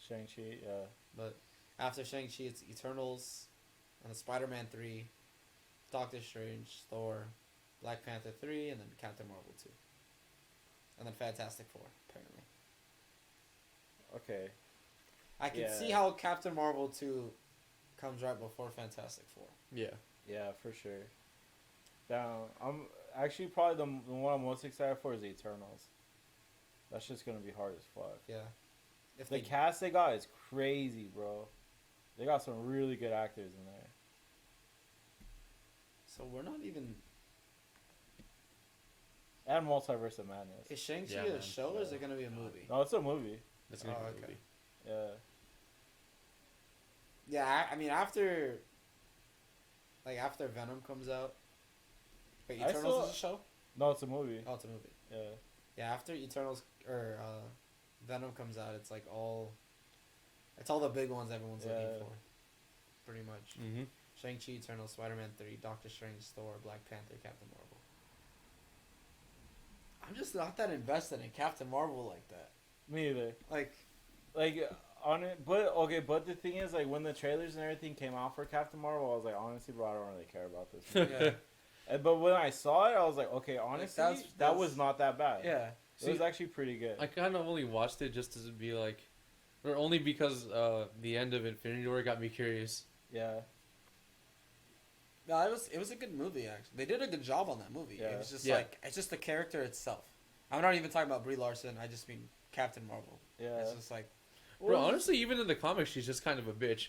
Shang-Chi, yeah. But after Shang-Chi, it's Eternals, and then Spider-Man 3, Doctor Strange, Thor, Black Panther 3, and then Captain Marvel 2. And then Fantastic Four, apparently. Okay. I can Yeah. see how Captain Marvel 2 comes right before Fantastic Four. Yeah. Yeah, for sure. Now, I'm actually probably the one I'm most excited for is the Eternals. That's just gonna be hard as fuck. Yeah. If The they cast they got is crazy, bro. They got some really good actors in there. So we're not even... And Multiverse of Madness. Is Shang-Chi Yeah, a man. show or is it going to be a movie? No, it's a movie. That's gonna Oh, be a okay. movie. Yeah. Yeah, I mean, after... Like, after Venom comes out... Wait, I Eternals saw- is a show? No, it's a movie. Oh, it's a movie. Yeah. Yeah, after Eternals or Venom comes out, it's like all the big ones everyone's Yeah. looking for, pretty much. Mm-hmm. Shang-Chi, Eternals, Spider-Man 3, Doctor Strange, Thor, Black Panther, Captain Marvel. I'm just not that invested in Captain Marvel like that. Me either. Like, On it, but the thing is, like, when the trailers and everything came out for Captain Marvel, I was like, honestly, bro, I don't really care about this movie. yeah, But when I saw it, I was like, okay, honestly, that's- that was not that bad. yeah. It was See, actually pretty good. I kind of only watched it just to be like, or only because the end of Infinity War got me curious. Yeah. No, it was a good movie actually. They did a good job on that movie. Yeah. It was just Yeah. like it's just the character itself. I'm not even talking about Brie Larson. I just mean Captain Marvel. Yeah. It's just like Bro, honestly, even in the comics, she's just kind of a bitch.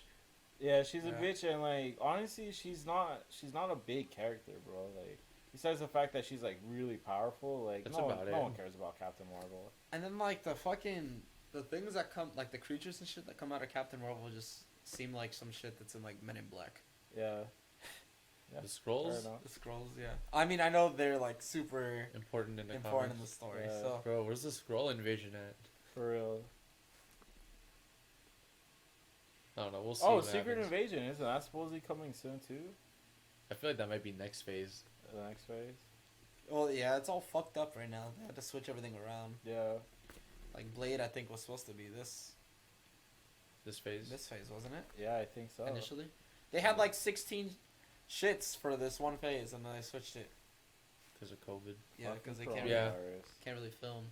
Yeah, she's a Yeah. bitch, and like honestly, she's not a big character, bro. Like besides the fact that she's like really powerful, like That's no about one, it. no one cares about Captain Marvel. And then like the things that come like the creatures and shit that come out of Captain Marvel just seem like some shit that's in like Men in Black. Yeah, Yeah. The scrolls? Fair enough. The scrolls, yeah. I mean, I know they're like super Important in the important in comics. the story. Yeah. So Bro, where's the scroll invasion at? For real. I don't know. We'll see. Oh, what Secret happens. Invasion, isn't that supposedly coming soon too? I feel like that might be next phase. The next phase. well, yeah, it's all fucked up right now. They had to switch everything around. Yeah. Like Blade, I think was supposed to be this This phase. phase, wasn't it? Yeah, I think so. Initially, they had like 16 shits for this one phase, and then they switched it. Because of COVID. Yeah, because they Fucking can't Yeah. coronavirus. can't really film.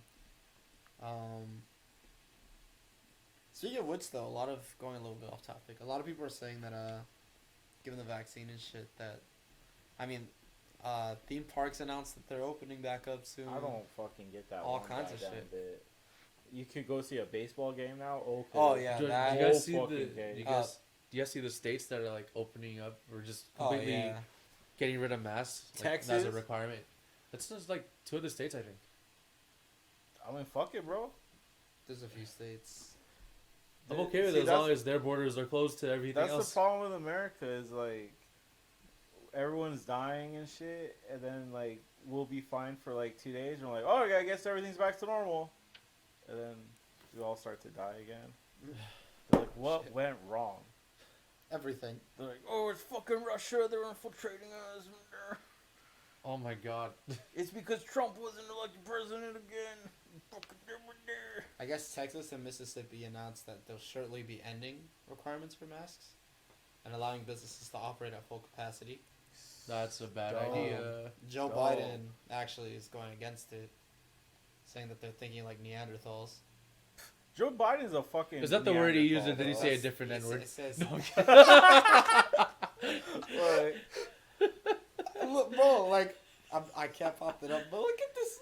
Speaking of which, though, a lot of going a little bit off topic. A lot of people are saying that, given the vaccine and shit, that, I mean, theme parks announced that they're opening back up soon. I don't fucking get that. All one kinds of goddamn shit. Bit. You could go see a baseball game now. Okay. Oh yeah, Do, that. do you guys whole see the? fucking Do game. you guys? Do you guys see the states that are like opening up or just Oh completely yeah. getting rid of masks? Like, as a Texas? requirement. That's just like 2 of the states, I think. I mean, fuck it, bro. There's a few states. I'm okay with See, it as long as their borders are closed to everything That's else. the problem with America is like everyone's dying and shit, and then like we'll be fine for like 2 days, and we're like, oh yeah, I guess everything's back to normal, and then we all start to die again. They're like, what Shit. went wrong? Everything. They're like, oh, it's fucking Russia. They're infiltrating us. Oh my god. It's because Trump wasn't elected president again. Fucking there. I guess Texas and Mississippi announced that they'll shortly be ending requirements for masks and allowing businesses to operate at full capacity. That's a bad Dumb. idea. Joe Dumb. Biden actually is going against it, saying that they're thinking like Neanderthals. Joe Biden's a fucking. Is that the word he used, or Neanderthal, did he bro. say a That's- different it sa- N-word? It says, No, Like, look, bro, like I can't pop it up, but look at this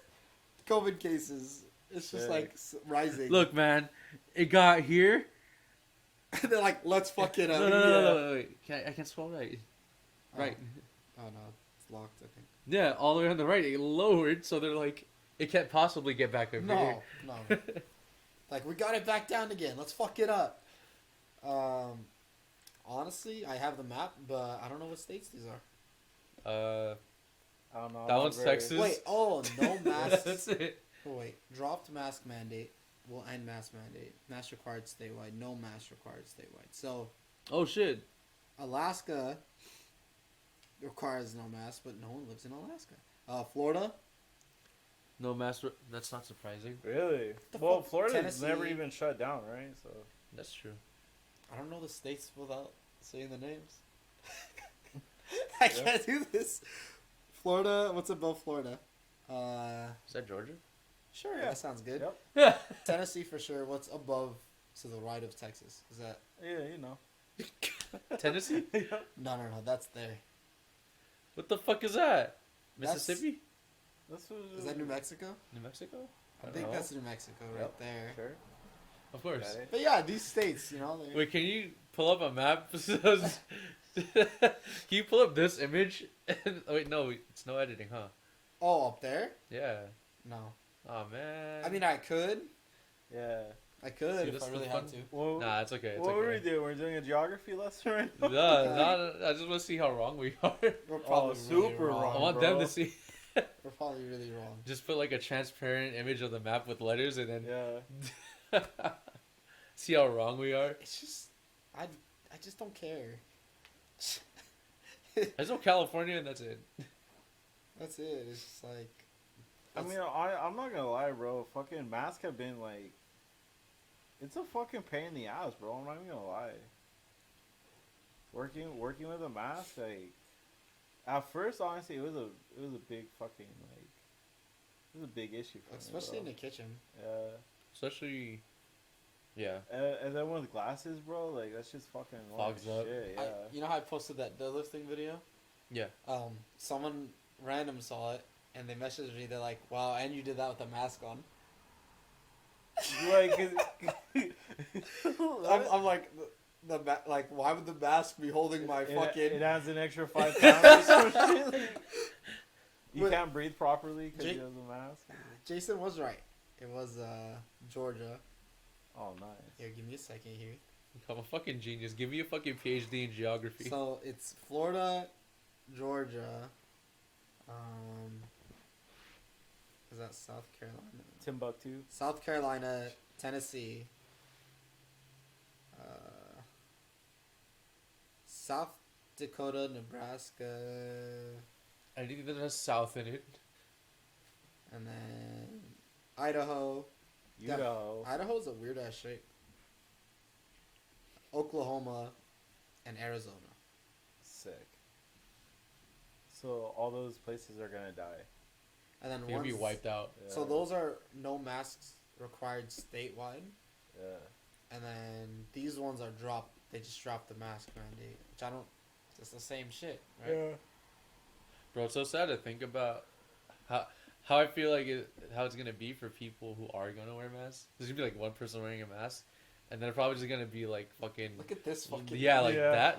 COVID cases. It's just Sick. like rising. Look, man, it got here. they're like, let's fuck it up. No, wait. I can't spell right. Oh. Right. Oh no, it's locked. I think. Yeah, all the way on the right, it lowered, so they're like, it can't possibly get back up here. No. Like we got it back down again. Let's fuck it up. Honestly, I have the map, but I don't know what states these are. I don't know. That I'm one's very- Texas. Wait, oh no masks. That's it. Oh, wait, dropped mask mandate will end mask mandate. Mask required statewide. No mask required statewide. So Oh shit. Alaska requires no mask, but no one lives in Alaska. Florida. No master. That's not surprising. Really? The Well, fuck? Florida's Tennessee. never even shut down, right? So. That's true. I don't know the states without saying the names. I can't do this. Florida. What's above Florida? Is that Georgia? Sure. Yeah. That sounds good. Yep. Tennessee for sure. What's above to the right of Texas? Is that? Yeah, you know. Tennessee? No. That's there. What the fuck is that? That's- Mississippi? This was. Is that New Mexico? New Mexico? I don't think know. that's New Mexico right Yep. there. Sure. Of course. Got it. But yeah, these states, you know. Wait, can you pull up a map? Can you pull up this image? Oh, wait, no, it's no editing, huh? Oh, up there? Yeah. No. Oh man. I mean, I could. Yeah. I could See, if that's I the really fun- had to. Well, Nah, it's okay. It's what were we okay. doing? We're doing a geography lesson right now. No, I just want to see how wrong we are. We're probably really super wrong. I want them bro. to see. We're probably really wrong. Just put like a transparent image of the map with letters, and then Yeah. see how wrong we are. It's just, I just don't care. There's no California, and that's it. That's it. It's just like. I mean, I'm not gonna lie, bro. Fucking masks have been like, it's a fucking pain in the ass, bro. I'm not even gonna lie. Working with a mask, like, at first, honestly, it was a big fucking like, it was a big issue for Especially me, in bro. the kitchen. Yeah. Especially, yeah. And then with glasses, bro, like that's just fucking annoying Fogs as up. shit, yeah. You know how I posted that deadlifting video? Yeah. Someone random saw it and they messaged me. They're like, "Wow, and you did that with a mask on." Like, I'm like, like, why would the mask be holding my fucking? It adds an extra 5 pounds. Or some shit. Like, you Wait. can't breathe properly because Jake- you have the mask. Jason was right. It was Georgia. Oh, nice. Here, give me a second here. I'm a fucking genius. Give me a fucking PhD in geography. So it's Florida, Georgia. Is that South Carolina? Timbuktu. South Carolina, Tennessee, South Dakota, Nebraska, I think that has South in it. and then Idaho. Idaho. Idaho's a weird ass shape. Oklahoma, and Arizona. Sick. So all those places are gonna die. And then They'll be once- wiped out. Yeah. So those are no masks required statewide. Yeah. And then these ones are dropped. They just dropped the mask mandate, which I don't. It's the same shit, right? Bro, it's so sad to think about how I feel like how it's gonna be for people who are gonna wear masks. There's gonna be like one person wearing a mask, and then they're probably just gonna be like fucking Look at this fucking. yeah, like Yeah. that,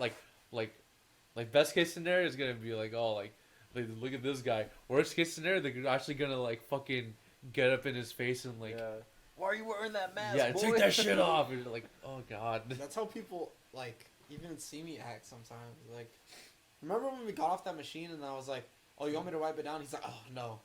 like best case scenario is gonna be like like look at this guy. Worst case scenario, they're actually gonna like fucking get up in his face and like Yeah. Why are you wearing that mask? yeah, boy? take that shit off. And like, oh god. That's how people like even see me act sometimes. Like, remember when we got off that machine and I was like, "Oh, you want me to wipe it down?" He's like, "Oh no."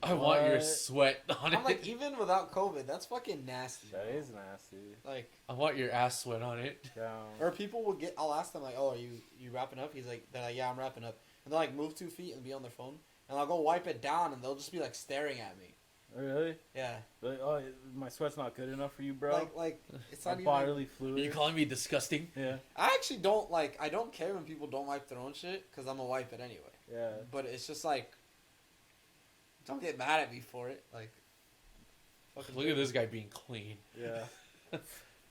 I want your What? sweat on I'm it. like, even without COVID, that's fucking nasty. That bro. is nasty. Like, I want your ass sweat on it. Down. or people will get. I'll ask them like, "Oh, are you wrapping up?" They're like, "Yeah, I'm wrapping up." And they'll like move 2 feet and be on their phone, and I'll go wipe it down, and they'll just be like staring at me. Really? Yeah. Like, oh, my sweat's not good enough for you, bro. Like it's My not even. bodily Are fluid. you calling me disgusting? Yeah. I actually don't like. I don't care when people don't wipe their own shit because I'm gonna wipe it anyway. Yeah. But it's just like, don't get mad at me for it. Like, fucking Look at this guy being clean. Yeah.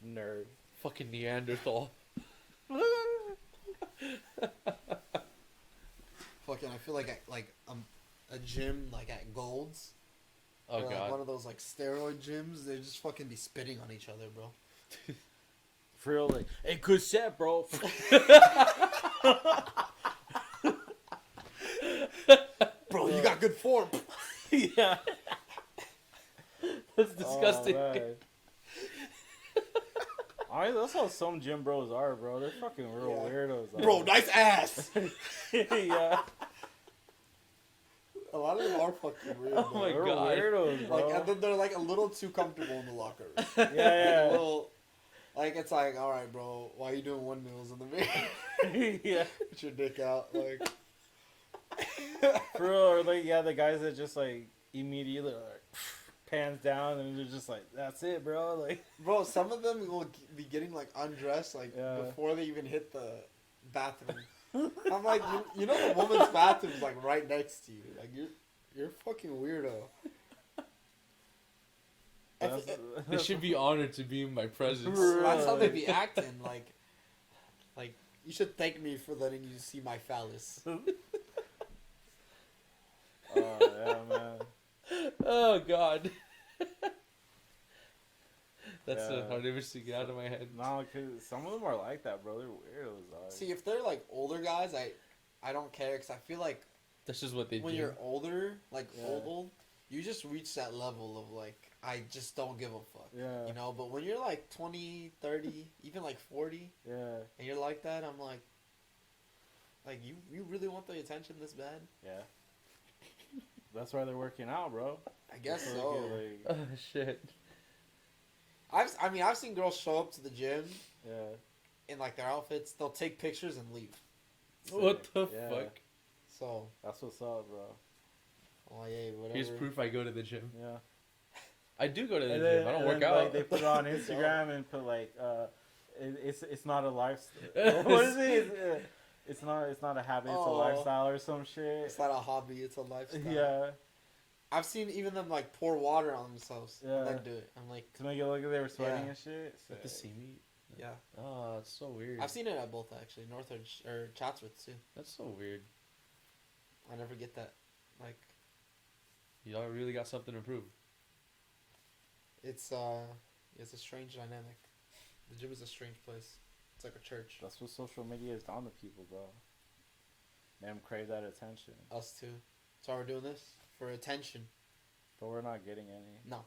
Nerd. Fucking Neanderthal. Fucking, I feel like a gym like at Gold's. Oh or, like, god. one of those like steroid gyms. They just fucking be spitting on each other, bro. For real, like, hey, good set, bro. Bro, you got good form. yeah. That's disgusting. Oh, man. Honestly, that's how some gym bros are, bro. They're fucking real Yeah. weirdos. Bro, nice ass. yeah. A lot of them are fucking weird. Oh bro. my They're God. weirdos, bro. Like, and then they're like a little too comfortable in the locker room. yeah, Like, yeah. a little, like it's like, all right, bro, why are you doing windmills in the mirror? yeah. Put your dick out, like. For real, or like, yeah, the guys that just like immediately like pans down and they're just like, that's it, bro. Like, Bro, some of them will be getting like undressed like Yeah. before they even hit the bathroom. I'm like, you know, the woman's bathroom's like right next to you. Like you're a fucking weirdo. that's, They should be honored to be in my presence. That's how they be acting. Like you should thank me for letting you see my phallus. Oh yeah, man. Oh god. That's Yeah. a hard image to get out of my head. No, cause some of them are like that, bro. They're weirdos. Dog. See, if they're like older guys, I don't care because I feel like That's just what they when do. you're older, like Yeah. old, you just reach that level of like I just don't give a fuck. Yeah. You know, but when you're like 20, 30, even like 40, Yeah. and you're like that, I'm like you really want the attention this bad? Yeah. That's why they're working out, bro. I guess That's so. why they get, like, Oh shit. I've seen girls show up to the gym yeah. in like their outfits. They'll take pictures and leave. What the Yeah. fuck? So, That's what's up, bro. oh yeah, whatever. Here's proof I go to the gym. Yeah. I do go to the And gym. I don't and work then, out. Like, they put it on Instagram and put like, it's not a lifestyle. What is it? It's not a habit. It's a Oh. lifestyle or some shit. It's not a hobby; it's a lifestyle. Yeah. I've seen even them like pour water on themselves Yeah. and then do it. I'm like, To make it look like they were sweating Yeah. and shit. At the Sick. sea meet. yeah. Oh, it's so weird. I've seen it at both actually, Northridge or Chatsworth too. That's so weird. I never get that. Like, Y'all really got something to prove. it's a strange dynamic. The gym is a strange place. It's like a church. That's what social media has done to people, bro. Them crave that attention, Us too. That's why we're doing this for attention. but we're not getting any. No,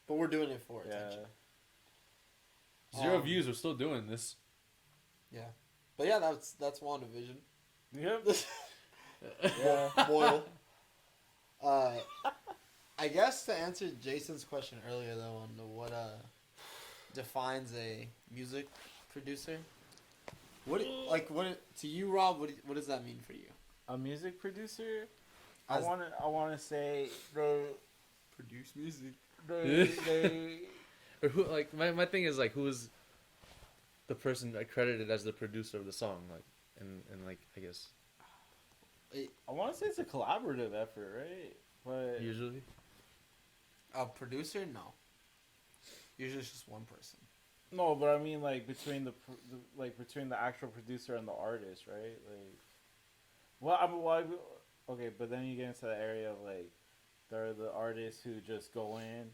but we're doing it for Yeah. attention. 0 views. We're still doing this. Yeah, but yeah, that's WandaVision. Yep. Yeah. Boil. I guess to answer Jason's question earlier though on what defines a music producer, to you, Rob? What does that mean for you? A music producer. As- I wanna say they Produce music. they Or who? Like my thing is like, who is the person credited as the producer of the song? Like, and like, I guess I want to say it's a collaborative effort, right? But usually. A producer? No. Usually it's just one person. no, but I mean like between between the actual producer and the artist, right? Like, okay, but then you get into the area of like, there are the artists who just go in,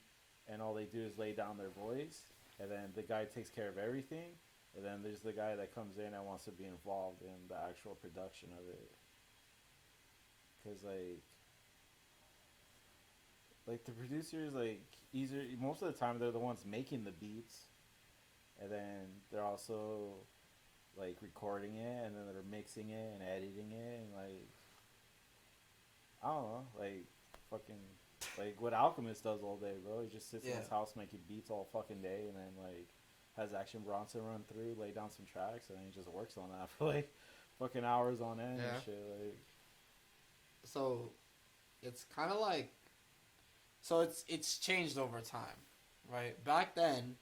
and all they do is lay down their voice, and then the guy takes care of everything, and then there's the guy that comes in and wants to be involved in the actual production of it. Cause like the producers, like easier most of the time they're the ones making the beats, and then they're also like recording it, and then they're mixing it and editing it, and like I don't know, like fucking like what Alchemist does all day, bro. He just sits in Yeah. his house making beats all fucking day, and then like has Action Bronson run through, lay down some tracks, and then he just works on that for like fucking hours on end Yeah. and shit. Like, So, it's kind of like, it's changed over time, right? Back then,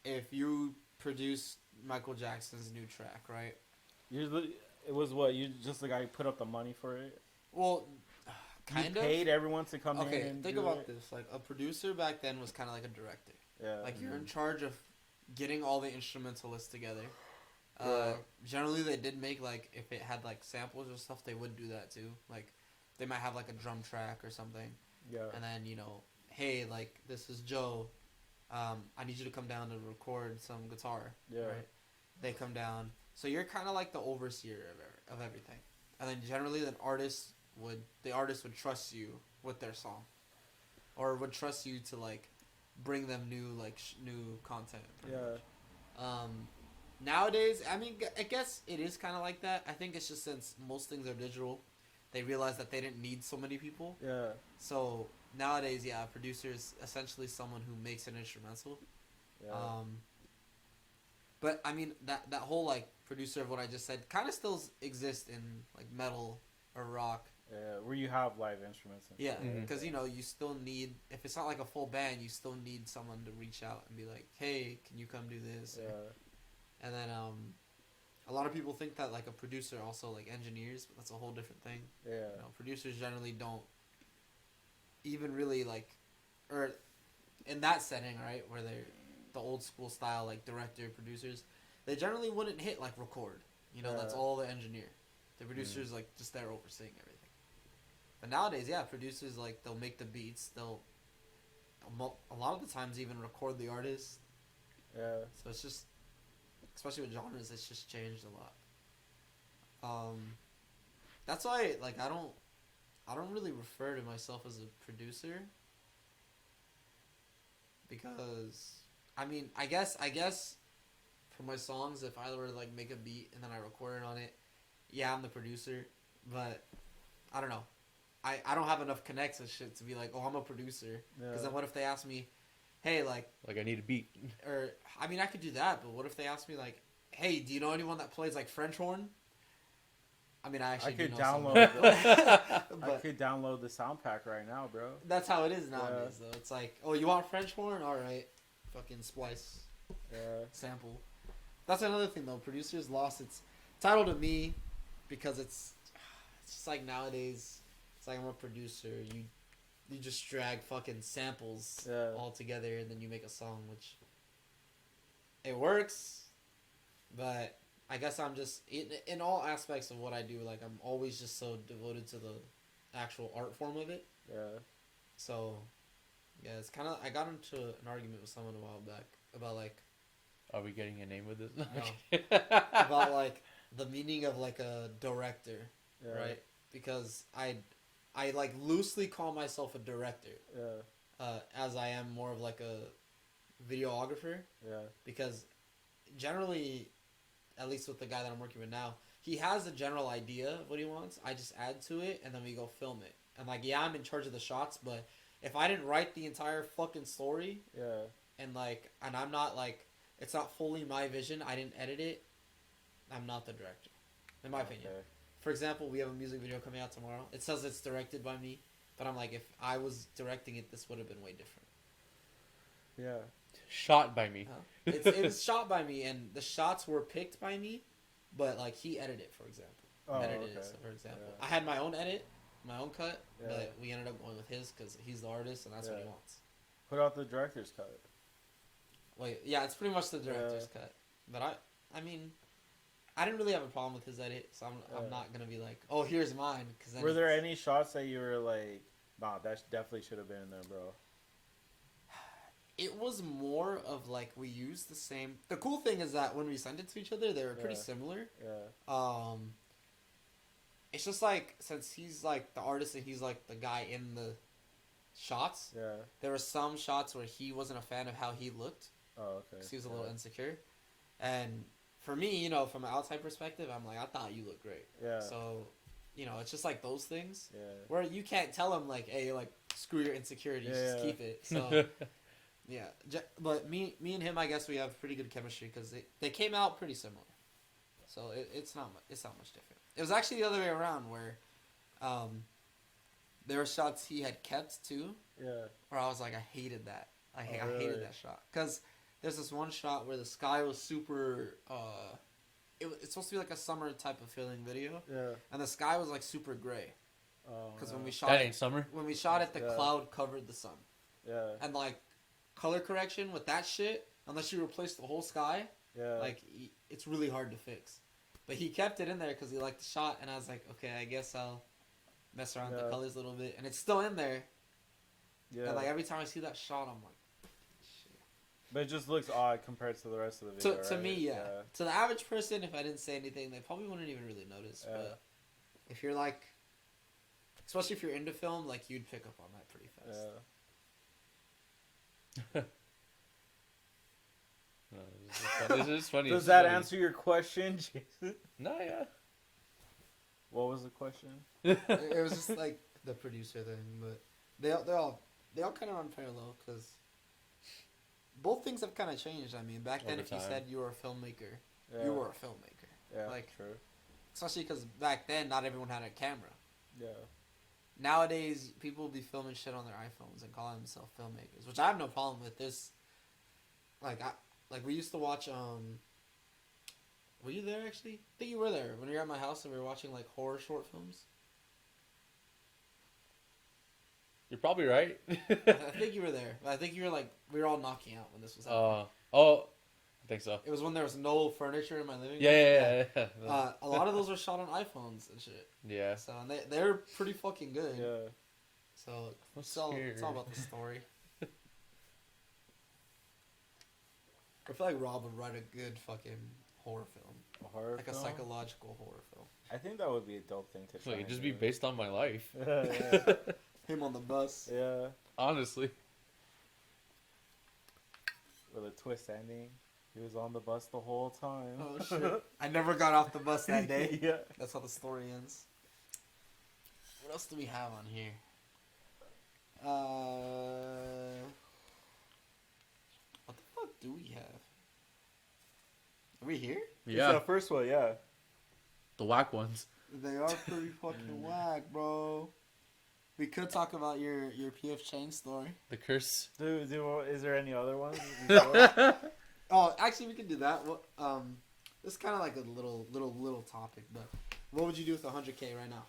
if you produced Michael Jackson's new track, right? it was what you just the guy who put up the money for it. Well, You kind of. paid everyone to come in. Okay, And think do about it. this. Like a producer back then was kind of like a director. Yeah. Like you're in charge of getting all the instrumentalists together. Yeah. Generally, they did make like if it had like samples or stuff, they would do that too. Like they might have like a drum track or something, Yeah. and then hey, like this is Joe. I need you to come down to record some guitar. Yeah. Right? They come down, so you're kind of like the overseer of everything, and then generally the artist would trust you with their song, or would trust you to like bring them new content. pretty Yeah. much. Nowadays, I mean, I guess it is kind of like that. I think it's just since most things are digital, they realized that they didn't need so many people. Yeah. So nowadays, yeah, a producer is essentially someone who makes an instrumental. Yeah. But I mean that whole like producer of what I just said kind of still exists in like metal or rock. Yeah. Where you have live instruments. And Yeah, shit. Mhm. because you still need, if it's not like a full band, you still need someone to reach out and be like, hey, can you come do this? Yeah. And then a lot of people think that like a producer also like engineers, but that's a whole different thing. Yeah. Producers generally don't even really like, or in that setting, right, where they're the old school style like director producers, they generally wouldn't hit like record. That's Yeah. all the engineer. The producer's like just there overseeing everything. But nowadays, yeah, producers like they'll make the beats. They'll a lot of the times even record the artist. Yeah. So it's just, especially with genres, it's just changed a lot. That's why like I don't really refer to myself as a producer, because I mean I guess for my songs, if I were to like make a beat and then I recorded on it, yeah, I'm the producer, but I don't know. I don't have enough connects and shit to be like, oh, I'm a producer. Because then what if they ask me, hey, like, Like I need a beat. or I mean I could do that, but what if they ask me like, hey, do you know anyone that plays like French horn? I mean I actually I could do know download. someone, I but could download the sound pack right now, bro. that's how it is nowadays though. It's like, oh, you want French horn? All right, fucking splice Yeah. sample. That's another thing though. Producers lost its title to me because it's just like nowadays. It's like I'm a producer. You just drag fucking samples Yeah. all together and then you make a song, which it works, but I guess I'm just in all aspects of what I do. Like I'm always just so devoted to the actual art form of it. Yeah. So yeah, it's kind of, I got into an argument with someone a while back about like Are we getting a name with this? No. about like the meaning of like a director, Yeah. right? Because I like loosely call myself a director, Yeah. as I am more of like a videographer, Yeah. because generally, at least with the guy that I'm working with now, he has a general idea of what he wants. I just add to it, and then we go film it. And like, yeah, I'm in charge of the shots, but if I didn't write the entire fucking story, Yeah. and I'm not like, it's not fully my vision, I didn't edit it, I'm not the director, in my opinion. Okay. For example, we have a music video coming out tomorrow. It says it's directed by me, but I'm like, if I was directing it, this would have been way different. Yeah. Shot by me. It was shot by me, and the shots were picked by me, but like he edited, for example. Oh, Edited okay. it, so for example. Yeah. I had my own edit, my own cut, Yeah. but we ended up going with his because he's the artist and that's what he Yeah. wants. Put out the director's cut. Wait, yeah, it's pretty much the director's cut. But I mean, I didn't really have a problem with his edit, so I'm Yeah. not gonna be like, oh, here's mine. Cause then Were there any shots that you were like, nah, that definitely should have been in there, bro? It was more of like we used the same. The cool thing is that when we sent it to each other, they were pretty Yeah. similar. Yeah. It's just like since he's like the artist and he's like the guy in the shots. Yeah. There were some shots where he wasn't a fan of how he looked. Oh, okay. 'Cause he was a yeah. little insecure. And for me, you know, from an outside perspective, I'm like, I thought you looked great. Yeah. So, you know, it's just like those things Yeah. where you can't tell him like, hey, like screw your insecurities, just Yeah. keep it. So yeah, but me and him, I guess we have pretty good chemistry because they came out pretty similar. So it's not much different. It was actually the other way around where, there were shots he had kept too. Yeah. Where I was like, I hated that. I really? hated that shot because there's this one shot where the sky was super. It's supposed to be like a summer type of feeling video, Yeah. and the sky was like super gray Oh. because yeah. when we shot That it, ain't summer. the Yeah. cloud covered the sun, Yeah. and like color correction with that shit, unless you replace the whole sky, Yeah. like it's really hard to fix. But he kept it in there because he liked the shot, and I was like, okay, I guess I'll mess around with the Yeah. colors a little bit, and it's still in there. Yeah. And like every time I see that shot, I'm like, shit. But it just looks odd compared to the rest of the video. To right? me, yeah. To the average person, if I didn't say anything, they probably wouldn't even really notice. Yeah. But if you're like, especially if you're into film, like you'd pick up on that pretty fast. Yeah. No, this is funny. Does It's that funny. answer your question, Jason? No, yeah. What was the question? It was just like the producer thing, but they all kind of run parallel because both things have kind of changed. I mean, back then, Over if you time. said you were a filmmaker, Yeah. you were a filmmaker. Yeah. like- True. Especially because back then, not everyone had a camera. Yeah. Nowadays, people will be filming shit on their iPhones and calling themselves filmmakers, which I have no problem with. This, we used to watch. Were you there actually? I think you were there when you were at my house and we were watching like horror short films. You're probably right. I think you were there. I think you were like we were all knocking out when this was happening. I think so. It was when there was no furniture in my living room. Yeah. A lot of those were shot on iPhones and shit. Yeah. So and they're pretty fucking good. Yeah. So I'm it's all scared. about the story. I feel like Rob would write a good fucking horror film, A horror like film? a psychological horror film. I think that would be a dope thing to try. Like, it'd and just do. be based on my life. Yeah. Him on the bus. Yeah. Honestly. With a twist ending. He was on the bus the whole time. Oh shit! I never got off the bus that day. Yeah. That's how the story ends. What else do we have on here? What the fuck do we have? Are we here? Yeah. The first one, yeah. The whack ones. They are pretty fucking whack, bro. We could talk about your PF Chang story. The curse. Is there any other ones? before? Oh, actually, we could do that. Well, this is kind of like a little topic, but what would you do with 100K right now?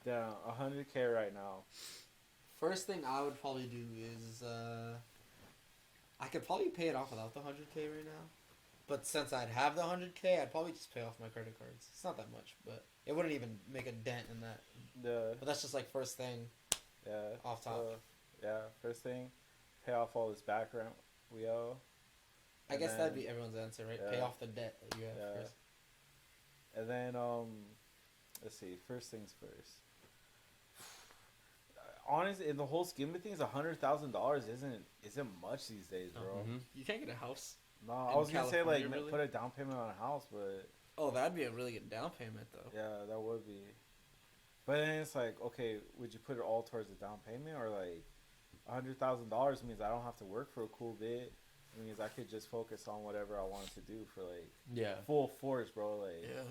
Yeah, 100K right now. First thing I would probably do is I could probably pay it off without the 100K right now. But since I'd have the 100K, I'd probably just pay off my credit cards. It's not that much, but it wouldn't even make a dent in that. The But that's just like first thing yeah. off top. So, yeah, first thing, pay off all this back rent we owe. I And guess that'd then- be everyone's answer, right? Pay yeah. off the debt that you have Yeah. first. And then let's see. First things first. Honestly, in the whole scheme of things, $100,000 isn't much these days, bro. Mhm. You can't get a house. No, I In was gonna say like California, really? put a down payment on a house, but Oh, that'd be a really good down payment though. Yeah, that would be. But then it's like, okay, would you put it all towards the down payment, or like $100,000 means I don't have to work for a cool bit. It means I could just focus on whatever I wanted to do for like Yeah. full force, bro. Like Yeah.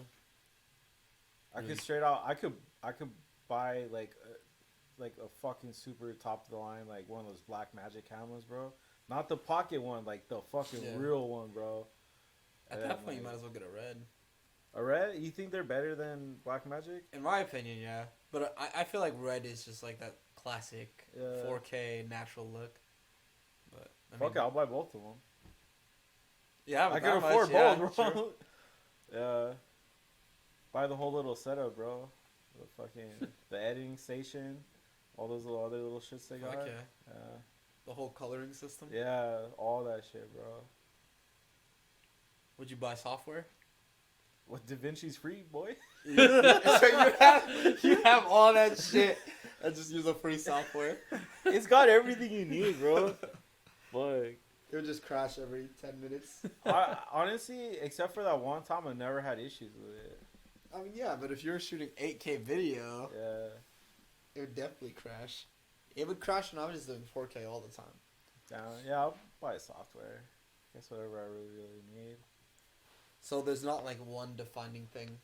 I Really. could straight out, I could buy like a fucking super top of the line, like one of those Black Magic cameras, bro. Not the pocket one, like the fucking Yeah. real one, bro. At And that then, point, you like, might as well get a red. a red? You think they're better than Black Magic? In my opinion, yeah. But I feel like red is just like that classic Yeah. 4K natural look. But Fuck it, I'll buy both of them. yeah, I but can that much, afford yeah, both, bro. true. Yeah. Buy the whole little setup, bro. The fucking the editing station, all those little other little shits they got. Fuck yeah. Yeah. The whole coloring system. Yeah, all that shit, bro. Would you buy software? What DaVinci's free, boy? So you have all that shit and just use a free software. It's got everything you need, bro. Fuck. It would just crash every 10 minutes. Honestly, except for that one time, I never had issues with it. I mean, yeah, but if you're shooting 8K video, Yeah. it would definitely crash. It would crash when I was just doing 4K all the time. Yeah, I'll buy software. Guess whatever I really need. So there's not like one defining thing.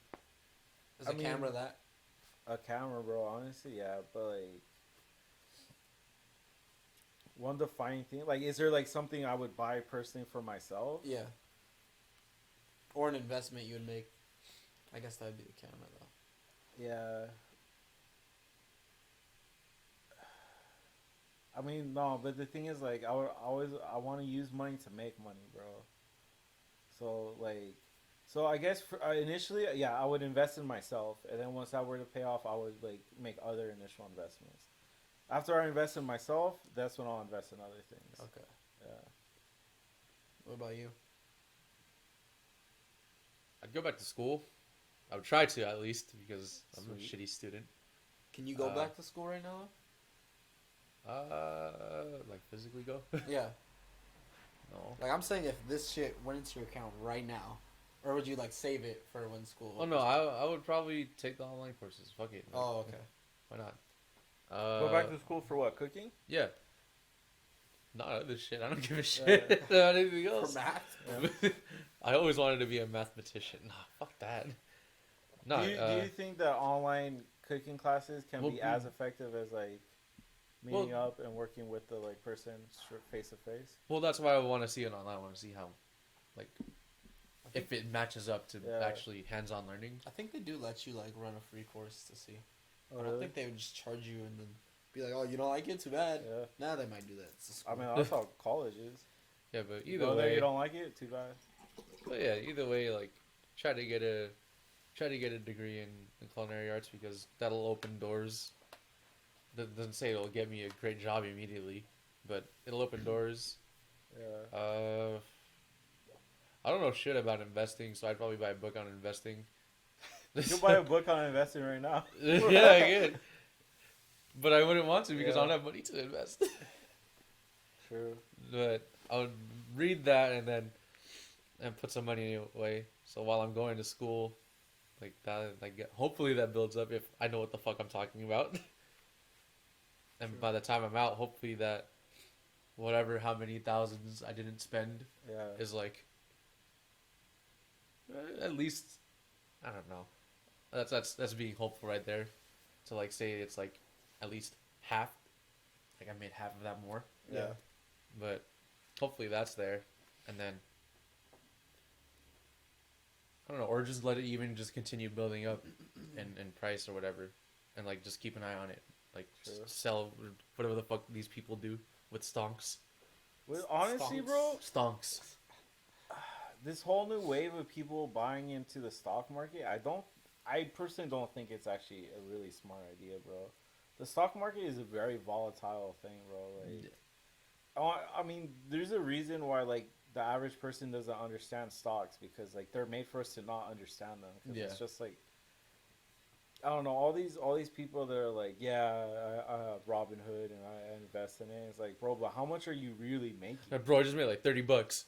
Is I a mean- camera that? A camera, bro. Honestly, yeah, but like one defining thing. Like, is there like something I would buy personally for myself? Yeah. Or an investment you would make. I guess that'd be the camera though. Yeah. I mean, no, but the thing is, like, I want to use money to make money, bro. So like, I guess initially, yeah, I would invest in myself, and then once that were to pay off, I would like make other initial investments. After I invest in myself, that's when I'll invest in other things. Okay. Yeah. What about you? I'd go back to school. I would try to at least because I'm a Sweet. shitty student. Can you go Uh, back to school right now? Like physically go? Yeah. No. Like I'm saying, if this shit went into your account right now, or would you like save it for when school? Oh no, I would probably take the online courses. Fuck it. Like, Oh, okay. Why not? Go back to school for what? Cooking? Yeah. Not other shit. I don't give a shit about anything For else. math. I always wanted to be a mathematician. Nah, fuck that. No. do you think that online cooking classes can Well, be as effective as like meeting up and working with the like person face to face? well, that's why I want to see it online. I want to see how, like, if it matches up to Yeah. actually hands-on learning. I think they do let you like run a free course to see. Oh, I don't think they would just charge you and then be like, "Oh, you don't like it? Too bad." Yeah. Nah, they might do that. It's a I school. mean, that's how college is. Yeah, but You either go there, way, you don't like it, too bad. but yeah, either way, like, try to get a degree in culinary arts because that'll open doors. That doesn't say it'll get me a great job immediately, but it'll open doors. Yeah. I don't know shit about investing, so I'd probably buy a book on investing. You'll buy a book on investing right now. Yeah, I get. But I wouldn't want to because I Yeah. don't have money to invest. True. But I would read that and put some money away. So while I'm going to school, like that, like hopefully that builds up if I know what the fuck I'm talking about. And True. by the time I'm out, hopefully that whatever how many thousands I didn't spend Yeah. is like at least I don't know. That's being hopeful right there. To like say it's like at least half. Like I made half of that more. Yeah. But hopefully that's there, and then I don't know, or just let it even just continue building up in price or whatever, and like just keep an eye on it, like True. sell whatever the fuck these people do with stonks. Well, honestly, Stonks. bro, Stonks. this whole new wave of people buying into the stock market, I personally don't think it's actually a really smart idea, bro. The stock market is a very volatile thing, bro. Like, I mean, there's a reason why like the average person doesn't understand stocks because like they're made for us to not understand them. 'Cause Yeah. it's just like I don't know, all these people that are like, yeah, I have Robinhood and I invest in it. It's like, bro, but how much are you really making? Bro, I just made like $30.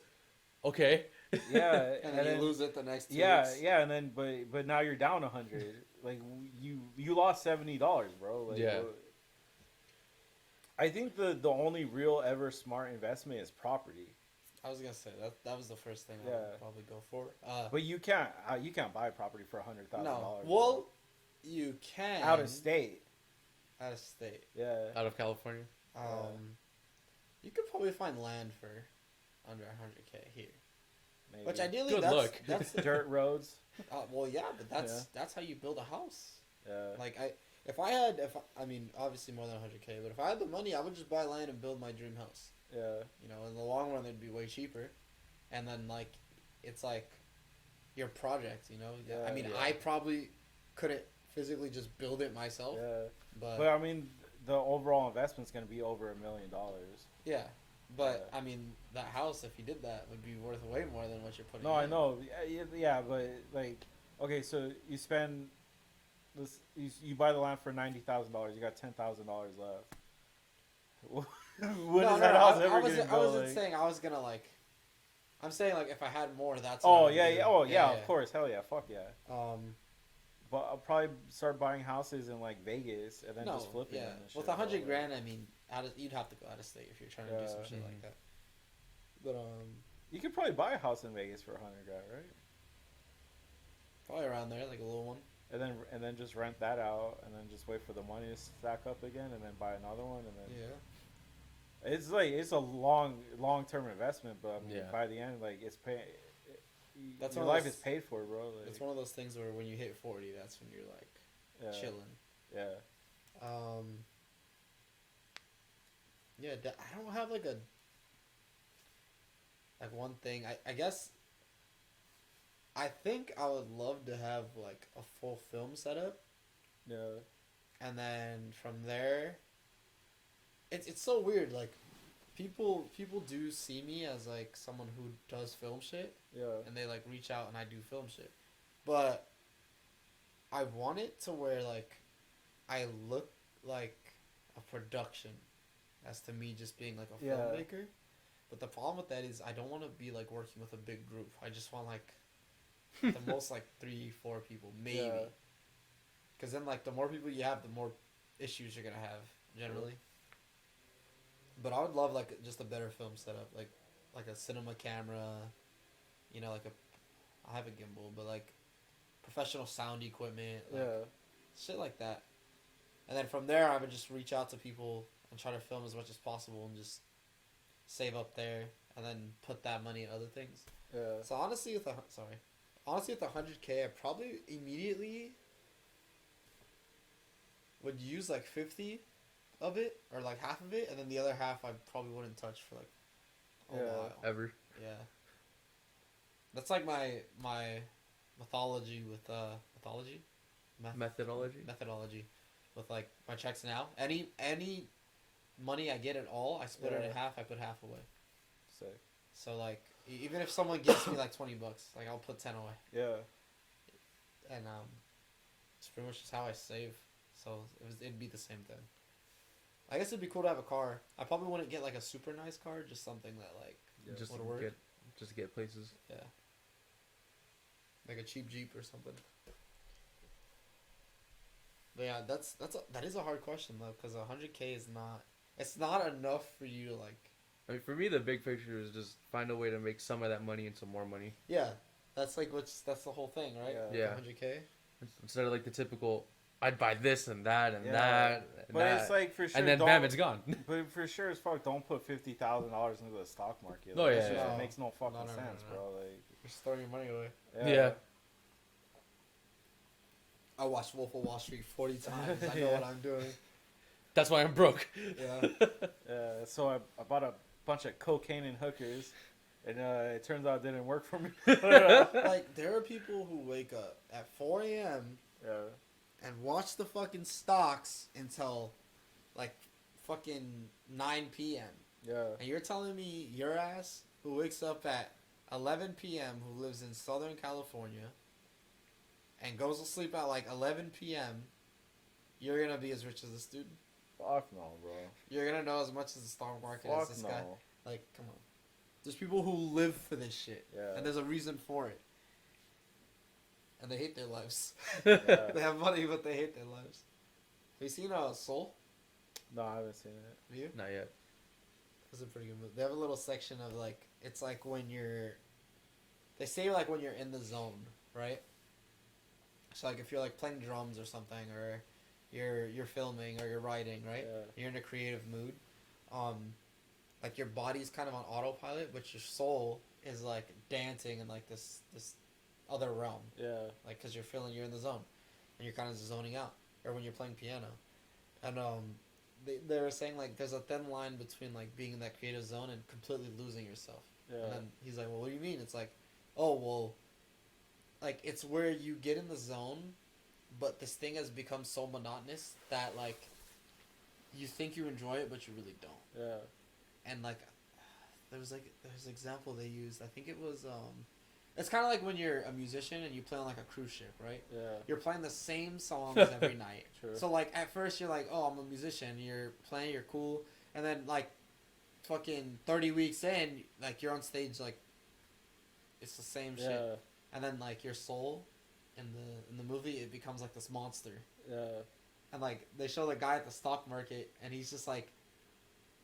Okay. Yeah, and then you lose it the next 2 weeks. yeah, and then but now you're down 100. Like you lost $70, bro. Like, Yeah. I think the only real ever smart investment is property. I was gonna say that was the first thing I Yeah. would probably go for. But you can't buy property for $100,000. No, well, you can out of state. Out of state. Yeah. Out of California. You could probably find land for under 100K here. Maybe. Which ideally, Good that's luck. that's Dirt roads. well, yeah, but that's how you build a house. Yeah. Like I mean, obviously more than 100K, but if I had the money, I would just buy land and build my dream house. Yeah. You know, in the long run, it'd be way cheaper, and then like, it's like your project. You know, Yeah, I mean, yeah. I probably couldn't physically just build it myself, Yeah. but But I mean, the overall investment's gonna be over $1 million. yeah. But Yeah. I mean, that house, if you did that, would be worth way more than what you're putting. No, I in. know. Yeah, but like, okay, so you spend this, you buy the land for $90,000. You got $10,000 left. When is that house ever I getting wasn't built? saying I was gonna like. I'm saying like if I had more, that's. Oh what I would yeah, do. yeah, oh yeah, of course, hell yeah, fuck yeah. But I'll probably start buying houses in like Vegas and then no, just flipping yeah. them and shit. With bro. 100 grand, I mean, you'd have to go out of state if you're trying to do some Yeah. shit like that. But You could probably buy a house in Vegas for 100 grand, right? probably around there, like a little one. And then just rent that out, and then just wait for the money to stack up again, and then buy another one, and then Yeah. it's a long term investment, but I mean, Yeah. by the end, like it's pay. That's Your one of life those- is paid for, bro. Like, It's one of those things where when you hit 40, that's when you're like yeah, chilling. Yeah. Yeah, I don't have like one thing. I guess I think I would love to have like a full film setup, Yeah. and then from there, it's so weird. Like people do see me as like someone who does film shit, Yeah. and they like reach out and I do film shit, but I want it to where like I look like a production, as to me just being like a Yeah. filmmaker. But the problem with that is I don't want to be like working with a big group. I just want like the most like 3-4 people maybe. Yeah. Because then like the more people you have, the more issues you're gonna have generally. But I would love like just a better film setup, like a cinema camera, you know, I have a gimbal, but like professional sound equipment, like, Yeah. shit like that. And then from there, I would just reach out to people and try to film as much as possible and just save up there and then put that money in other things. Yeah. So honestly, with 100K, I probably immediately would use like 50 of it or like half of it, and then the other half I probably wouldn't touch for like a Yeah. while. Ever. Yeah. That's like my mythology with mythology. Methodology with like my checks now. Any money I get at all, I split it in Yeah. half. I put half away. Sick. So like even if someone gives me like $20, like I'll put 10 away. Yeah. And it's pretty much just how I save. So it'd be the same thing. I guess it'd be cool to have a car. I probably wouldn't get like a super nice car, just something that like Yeah. Just would work. to get places. Yeah. Like a cheap Jeep or something. But yeah, that is a hard question though, because 100K is not. It's not enough for you to like. I mean, for me, the big picture is just find a way to make some of that money into more money. Yeah, that's like that's the whole thing, right? Yeah. Like 100K. Instead of like the typical, I'd buy this and that and Yeah. that. And But that. it's like for sure. and then don't- bam, it's gone. But for sure as fuck, don't put $50,000 into the stock market. Oh, Like, yeah, that shit yeah. makes no fucking No, no, no, sense, no. bro. Like, Just throwing your money away. Yeah. I watched Wolf of Wall Street 40 times. I know Yeah. what I'm doing. That's why I'm broke. Yeah. So I bought a bunch of cocaine and hookers, and it turns out it didn't work for me. Like there are people who wake up at 4 a.m. Yeah. and watch the fucking stocks until like fucking 9 p.m. Yeah. And you're telling me your ass who wakes up at 11 p.m. who lives in Southern California and goes to sleep at like 11 p.m. you're gonna be as rich as this dude? Fuck no, bro. You're gonna know as much as the stock market as Fuck this no. guy? Like, come on. There's people who live for this shit, Yeah. and there's a reason for it. And they hate their lives. Yeah. They have money, but they hate their lives. Have you seen Soul? No, I haven't seen it. Have you? Not yet. It's a pretty good movie. They have a little section of like, it's like when you're, they say like when you're in the zone, right? So like if you're like playing drums or something, or you're filming or you're writing, right? Yeah. You're in a creative mood. Like your body's kind of on autopilot, but your soul is like dancing in like this other realm, Yeah. like because you're in the zone, and you're kind of zoning out, or when you're playing piano, and they were saying like there's a thin line between like being in that creative zone and completely losing yourself. Yeah. And then he's like, well, what do you mean? It's like, oh well, like it's where you get in the zone, but this thing has become so monotonous that like you think you enjoy it, but you really don't. Yeah. And like there's an example they used. I think it was it's kind of like when you're a musician and you play on like a cruise ship, right? Yeah. You're playing the same songs every night. True. So like at first you're like, oh, I'm a musician. You're playing, you're cool, and then like fucking 30 weeks in, like you're on stage, like it's the same Yeah. shit. And then like your soul in the movie, it becomes like this monster. Yeah. And like they show the guy at the stock market, and he's just like,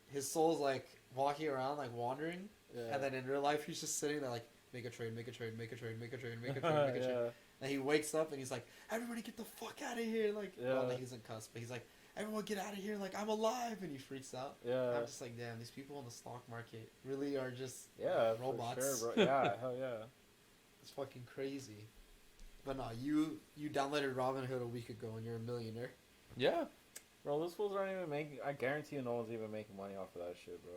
his soul's like walking around like wandering, Yeah. and then in real life he's just sitting there like, make a trade, make a trade, make a trade, make a trade, make a trade, make a trade. Yeah. And he wakes up and he's like, everybody get the fuck out of here! Like, Yeah. well, he doesn't cuss, but he's like, everyone get out of here! Like, I'm alive! And he freaks out. Yeah. I'm just like, damn, these people in the stock market really are just Yeah. for robots. Sure, bro. Yeah. Hell yeah. It's fucking crazy. But no, you downloaded Robinhood a week ago and you're a millionaire. Yeah. Bro, those fools aren't even making. I guarantee you, no one's even making money off of that shit, bro.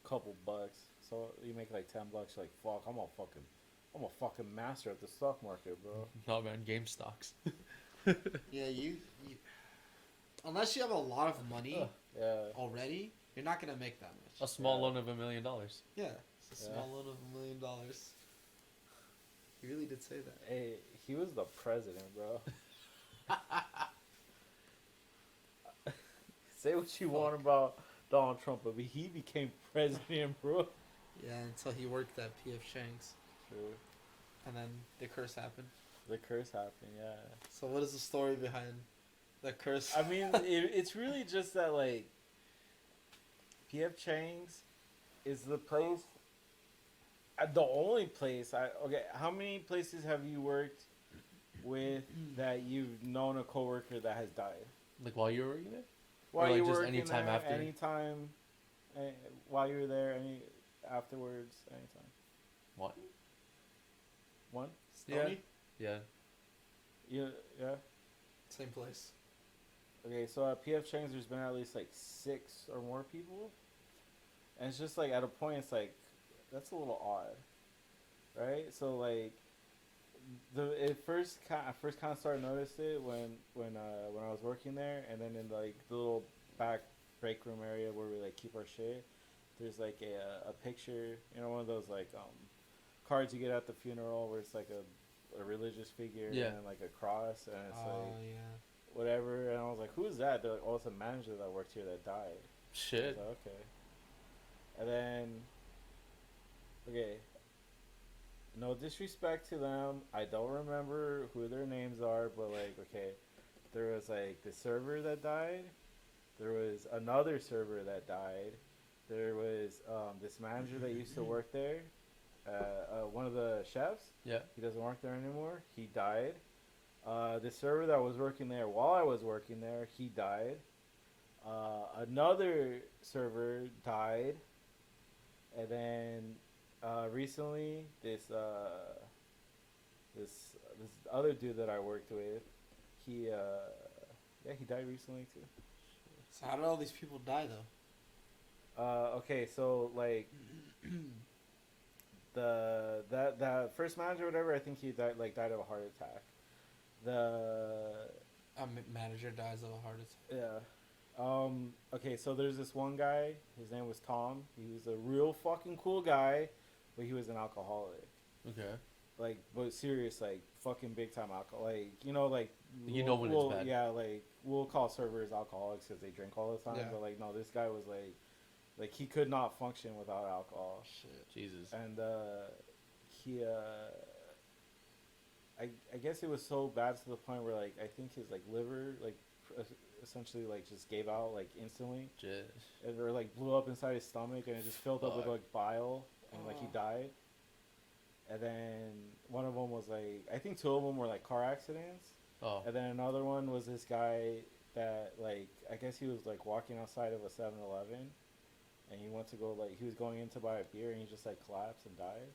Couple bucks. So you make like $10. Like fuck, I'm a fucking master at the stock market, bro. No, man. Game stocks. Yeah, you unless you have a lot of money Yeah. already, you're not gonna make that much. A small Yeah. loan of $1 million. Yeah, it's a Yeah. small loan of $1 million. He really did say that. Hey, he was the president, bro. Say what you want about Donald Trump, but he became president, bro. Yeah, until he worked at P.F. Chang's, True. and then the curse happened. The curse happened, yeah. So what is the story behind the curse? I mean, it's really just that, like, P.F. Chang's is the place, the only place, okay, how many places have you worked with that you've known a coworker that has died? Like while you were working there? While like you just were anytime there, after? anytime, while you were there, afterwards, anytime. What? One? Stony? Yeah. Yeah. Same place. Okay, so at PF Chang's, there's been at least like 6 or more people, and it's just like at a point, it's like that's a little odd, right? So like, I first kind of started notice it when I was working there, and then in like the little back break room area where we like keep our shit, there's like a picture, one of those like cards you get at the funeral where it's like a religious figure Yeah. and like a cross, and it's Oh like yeah. whatever, and I was like, who's that? They're like, oh, it's a manager that worked here that died. I was Shit. like, okay. And then, okay, no disrespect to them, I don't remember who their names are, but like, okay, there was like the server that died, there was another server that died, there was this manager that used to work there, one of the chefs, Yeah. he doesn't work there anymore, he died. The server that was working there while I was working there, he died. Another server died, and then recently this other dude that I worked with, he died recently too. So how did all these people die though? Okay, so like that first manager or whatever, I think he died of a heart attack. A manager dies of a heart attack. Yeah. Okay, so there's this one guy. His name was Tom. He was a real fucking cool guy, but he was an alcoholic. Okay. Like, but serious, like, fucking big time alcohol. Like, like. When it's bad. Yeah, like, we'll call servers alcoholics because they drink all the time. Yeah. But, like, no, this guy was, like, Like he could not function without alcohol. Shit. Jesus. And he I guess it was so bad to the point where like I think his like liver like essentially like just gave out like instantly, Shit. and or like blew up inside his stomach, and it just filled up with Fuck. like bile, and like he Oh. died. And then one of them was like I think two of them were like car accidents, Oh. and then another one was this guy that like I guess he was like walking outside of a 7-Eleven, and he went to go like he was going in to buy a beer, and he just like collapsed and died.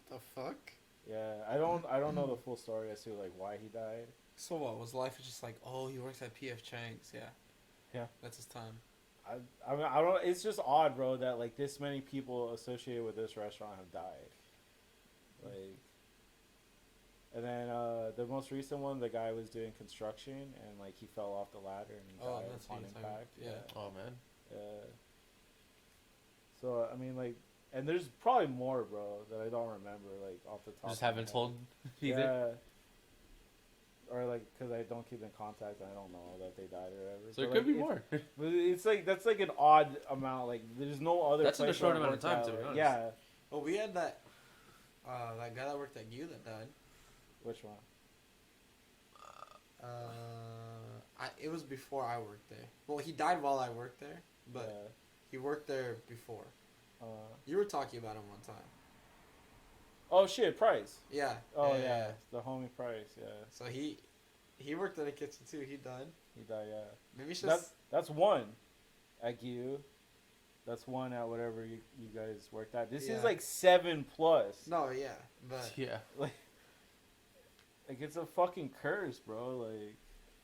What the fuck? Yeah, I don't know the full story as to like why he died. So what was life just like? Oh, he works at PF Chang's. Yeah. Yeah. That's his time. I mean I don't. It's just odd, bro, that like this many people associated with this restaurant have died. Like, and then the most recent one, the guy was doing construction and like he fell off the ladder and he Oh, died that's upon what you're talking impact. about. Yeah. Oh man. Yeah. So I mean, like, and there's probably more, bro, that I don't remember, like off the top. Just of my haven't head. told either. Yeah. Or like, cause I don't keep in contact, and I don't know that they died or whatever. So it But, could like, be more. But it's like that's like an odd amount. Like, there's no other. That's in a place short where I amount of worked time, at, to be like- honest. Yeah. Well, we had that guy that worked at you that died. Which one? It was before I worked there. Well, he died while I worked there, but he worked there before. You were talking about him one time. Oh shit, Price. Yeah. Oh yeah, the homie Price. Yeah, So he worked in the kitchen too. He died. he died. Yeah, Maybe it's just that's one at GU. That's one at whatever you guys worked at. This Yeah. is like 7+. no, yeah, but Yeah. Like it's a fucking curse, bro. Like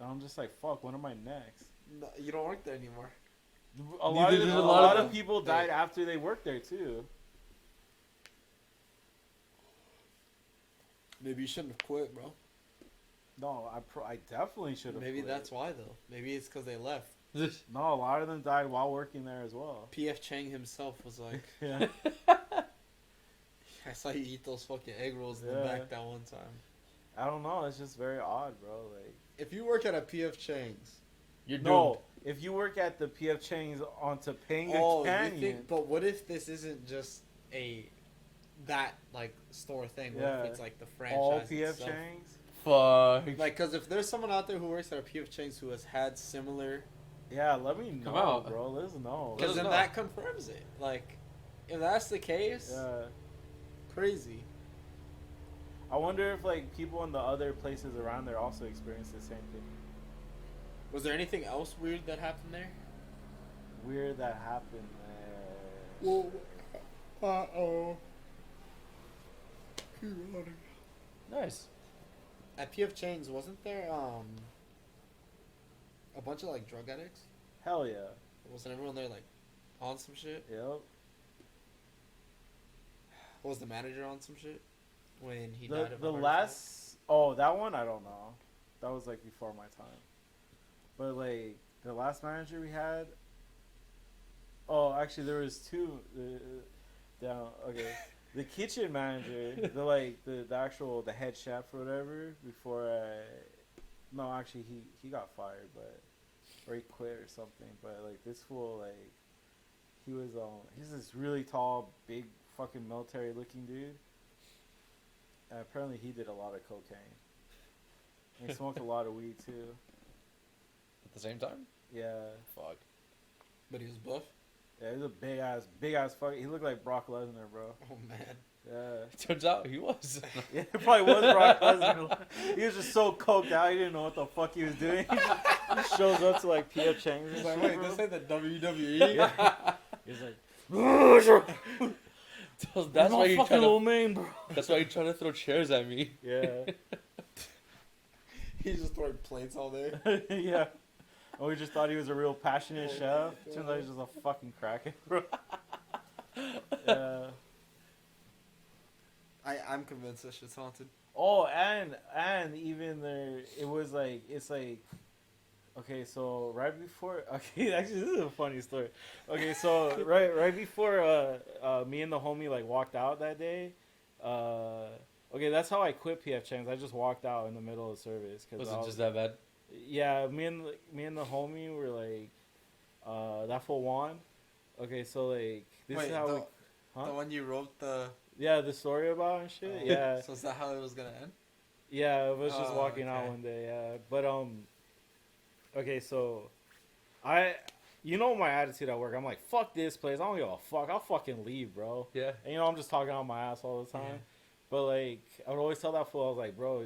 I'm just like, fuck. When am I next? no, you don't work there anymore. A lot Neither of did a a lot lot of of people died after they worked there too. Maybe you shouldn't have quit, bro. No, I definitely should have. Maybe that's why though. Maybe it's because they left. No, a lot of them died while working there as well. PF Chang himself was like, Yeah. I saw you eat those fucking egg rolls in the Yeah. back that one time. I don't know. It's just very odd, bro. Like, If you work at a PF Chang's, You're no, if you work at the PF Chang's on Topanga oh, Canyon, you think? But what if this isn't just that like store thing? What Yeah. if it's like the franchise? all PF itself? Chang's, Fuck. Like, cause if there's someone out there who works at a PF Chang's who has had similar, yeah, let me know, Come out. bro. Let us know. Let because us then know. that confirms it. Like, if that's the case, Yeah. crazy. I wonder if like people in the other places around there also experience the same thing. Was there anything else weird that happened there? Weird that happened there. Well, Nice. At PF Chang's, wasn't there a bunch of like drug addicts? Hell yeah. Wasn't everyone there like on some shit? Yep. Was the manager on some shit when he The died of a the heart last that one I don't know. That was like before my time. But like the last manager we had. Oh, actually there was two. Down okay. The kitchen manager, the actual the head chef or whatever. Before no, actually he got fired, but or he quit or something. But like this fool, like he was he's this really tall, big fucking military looking dude. And apparently he did a lot of cocaine. And he smoked a lot of weed too. At the same time? Yeah. Fuck. But he was buff. Yeah, he's a big ass fuck. He looked like Brock Lesnar, bro. Oh man. Yeah. Turns out he was. Yeah, it probably was Brock Lesnar. He was just so coked out, he didn't know what the fuck he was doing. He just shows up to like PF Chang's or He's like, something. wait, bro. this ain't the WWE. Yeah. He's like, That's why you fucking trying to. old man, bro. That's why you trying to throw chairs at me. Yeah. He's just throwing plates all day. Yeah. And we just thought he was a real passionate Oh chef. my Turns out he's God. just a fucking crackhead, bro. Yeah. I'm convinced that shit's haunted. Oh, and even there, it was like it's like, okay, so right before, okay, actually this is a funny story. Okay, so right before me and the homie like walked out that day, okay, that's how I quit PF Chang's. I just walked out in the middle of service Was because it just that bad? yeah, me and the homie were like, that fool Juan, Okay, so like this Wait, is how the, we, huh? the one you wrote the. Yeah, the story about and shit. Yeah, So is that how it was gonna end? yeah. I was just Oh, walking out okay. one day. Yeah, but okay, so I, you know my attitude at work. I'm like, fuck this place. I don't give a fuck. I'll fucking leave, bro. Yeah. And you know I'm just talking on my ass all the time. Yeah. But like I would always tell that fool, I was like, bro,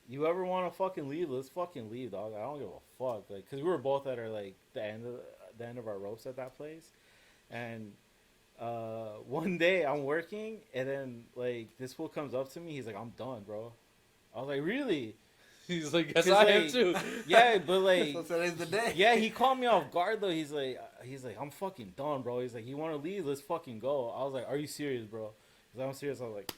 you ever want to fucking leave? Let's fucking leave, dog. I don't give a fuck. Like, cause we were both at our like the end of our ropes at that place, and one day I'm working, and then like this fool comes up to me. He's like, I'm done, bro. I was like, really? He's like, yes, 'Cause, I am like, too. Yeah, but like, So today's the day. yeah, he caught me off guard though. He's like, I'm fucking done, bro. He's like, you want to leave? Let's fucking go. I was like, are you serious, bro? He's like, I'm serious. I was like,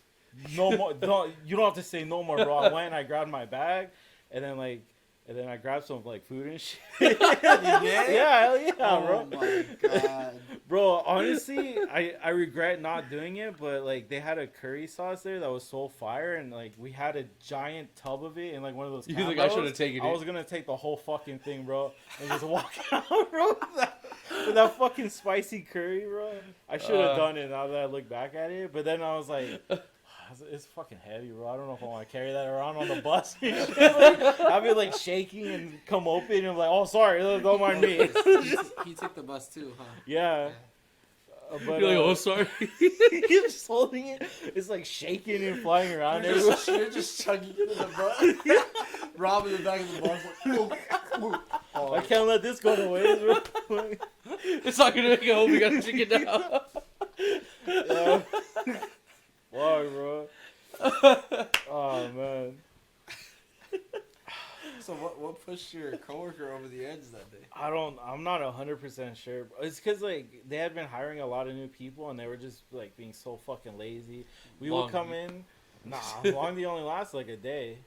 no more. Don't, you don't have to say no more, bro. I went and I grabbed my bag, and then I grabbed some like food and shit. Yeah, hell yeah, Oh bro. my god. Bro, honestly, I regret not doing it, but like they had a curry sauce there that was so fire, and like we had a giant tub of it in like one of those. You think I Cambos. should have taken I it? was gonna take the whole fucking thing, bro, and just walk out, bro, with that fucking spicy curry, bro. I should have done it now that I look back at it, but then I was like, it's fucking heavy, bro. I don't know if I want to carry that around on the bus. And shit. Like, I'll be like shaking and come open, and I'm like, oh, sorry, don't mind me. He took the bus too, huh? Yeah. But You're like, oh, sorry. he's just holding it. It's like shaking and flying around You're everywhere. just chugging it in the butt. Rob in the back of the bus. Like, oh, I can't let this go to waste, bro. It's not gonna make it home. We gotta take it down. Yeah. Why, bro? Oh man. So what pushed your coworker over the edge that day? I'm not 100% sure. It's because like they had been hiring a lot of new people and they were just like being so fucking lazy. We Long would come in. Nah, Long only lasts like a day.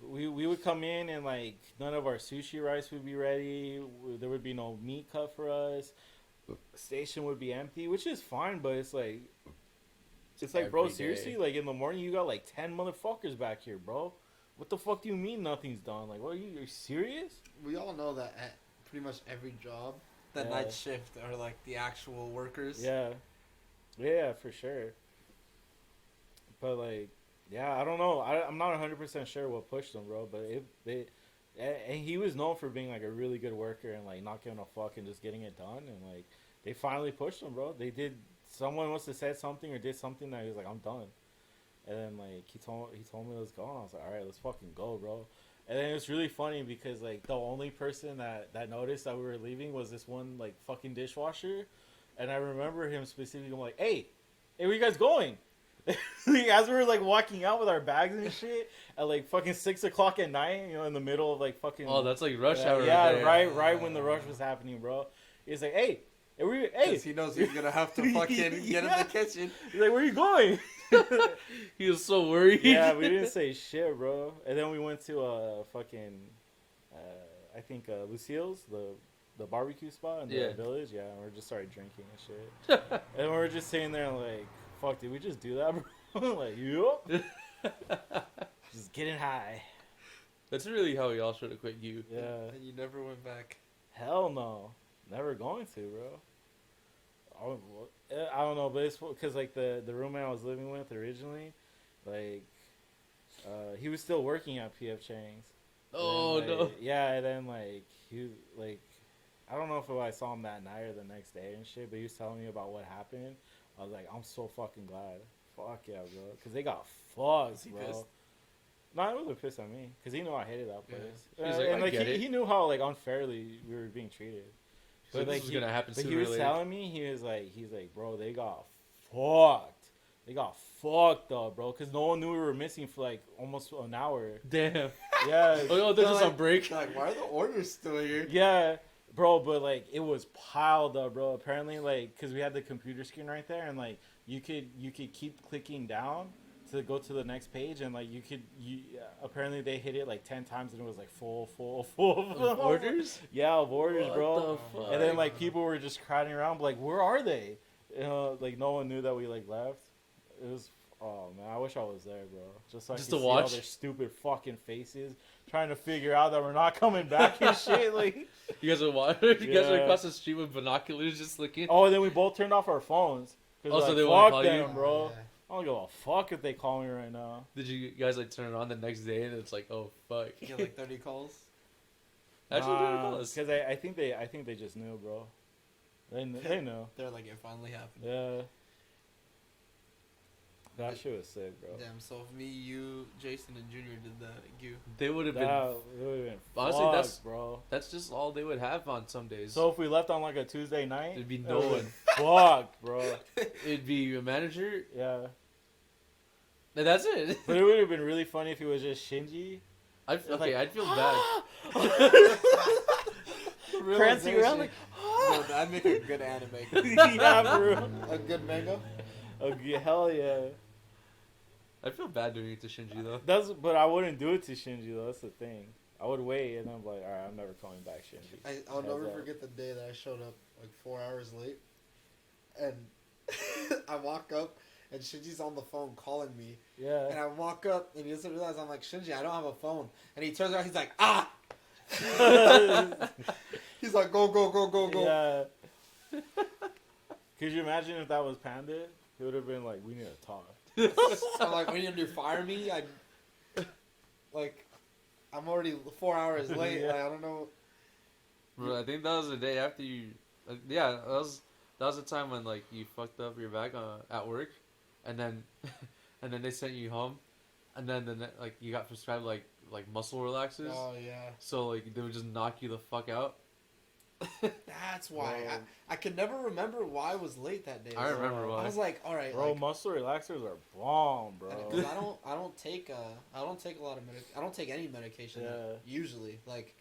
We would come in and like none of our sushi rice would be ready. There would be no meat cut for us. Station would be empty, which is fine, but it's like bro, Every day. seriously, like in the morning you got like 10 motherfuckers back here, bro. What the fuck do you mean nothing's done? Like, what are you serious? We all know that at pretty much every job, the Yeah. night shift are like the actual workers. Yeah. Yeah, for sure. But like, yeah, I don't know. I'm not 100% sure what pushed them, bro. But and he was known for being like a really good worker and like not giving a fuck and just getting it done. And like, they finally pushed him, bro. They did. Someone must have said something or did something that he was like, I'm done. And then like he told me let's go, and I was like, all right, let's fucking go, bro. And then it was really funny because like the only person that noticed that we were leaving was this one like fucking dishwasher, and I remember him specifically. I'm like, hey, where you guys going? Like, as we were like walking out with our bags and shit at like fucking 6 o'clock at night, you know, in the middle of like fucking. Oh, that's like rush hour. Yeah, right there. right when the rush was happening, bro. He's like, hey, hey. Because he knows he's gonna have to fucking get in Yeah. the kitchen. He's like, where you going? He was so worried. Yeah, we didn't say shit, bro. And then we went to fucking, I think Lucille's, the barbecue spot in the village. Yeah, and we just started drinking and shit. And we were just sitting there like, fuck, did we just do that, bro? Like, yup. Just getting high. That's really how y'all should have quit you. Yeah. And you never went back. Hell no. Never going to, bro. I don't know, but it's because like the roommate I was living with originally, like, he was still working at PF Chang's. Oh, And then, no. like, yeah, and then like he like, I don't know if I saw him that night or the next day and shit, but he was telling me about what happened. I was like, I'm so fucking glad. Fuck yeah, bro, because they got fucked, he bro. pissed? No, he wasn't pissed at me because he knew I hated that Yeah. place. He's like, and I like get it. he knew how like unfairly we were being treated. So But this like was gonna happen But sooner he or was later. telling me, he's like, bro, they got fucked. They got fucked up, bro, because no one knew we were missing for like almost an hour. Damn. Yeah, Oh, they're They're just on like- break. They're like, why are the orders still here? yeah, bro, but like it was piled up, bro. Apparently, like, because we had the computer screen right there, and like you could keep clicking down to go to the next page, and like you apparently they hit it like 10 times, and it was like full. Of orders? Yeah, of orders, What bro. the fuck? And then like people were just crowding around, like, where are they? You know, like no one knew that we like left. It was Oh man, I wish I was there, bro. Just so I Just could to see all watch? their stupid fucking faces, trying to figure out that we're not coming back and shit. Like, You guys are watching. You guys are Yeah. across the street with binoculars, just looking. oh, and then we both turned off our phones. Cause Oh, so like, they won't fuck call you? them, bro. Oh, I don't give a fuck if they call me right now. Did you guys like turn it on the next day and it's like, oh fuck? yeah. You get like 30 calls. Actually, didn't call us. Because I think they just knew, bro. They know. They're like, it finally happened. Yeah. That shit was sick, bro. Damn, so if me, you, Jason, and Junior did that, you. They would have That been. would have been Honestly, fucked, that's- bro. That's just all they would have on some days. So if we left on like a Tuesday night, It'd be it no would've one. been fucked, bro. It'd be a manager. Yeah. And that's it. But it would have been really funny if it was just Shinji. I'd like- I'd feel bad. Prancing around like, Bro, that'd make a good anime. yeah, bro. A good manga. Okay, hell yeah. I'd feel bad doing it to Shinji though. But I wouldn't do it to Shinji though. That's the thing. I would wait and I'm like, all right, I'm never calling back Shinji. I'll never Heads up. forget the day that I showed up like 4 hours late, and I walk up and Shinji's on the phone calling me, and Yeah. I walk up and he doesn't realize I'm like, Shinji, I don't have a phone, and he turns around, he's like, ah. He's like, go, go, go, go, go. Yeah. Could you imagine if that was Panda? He would have been like, we need to talk. I'm like, when you fire me, I'm already 4 hours late. Yeah. Like, I don't know. Bro, I think that was the day after you. Yeah, that was the time when like you fucked up your back at work, and then and then they sent you home, and then like you got prescribed like muscle relaxers. Oh yeah, So like they would just knock you the fuck out. that's why. Bro. I could never remember why I was late that day. I remember I why. was like, all right, Bro, like, muscle relaxers are bomb, bro. because I don't take a lot of I don't take any medication Yeah. usually. Like,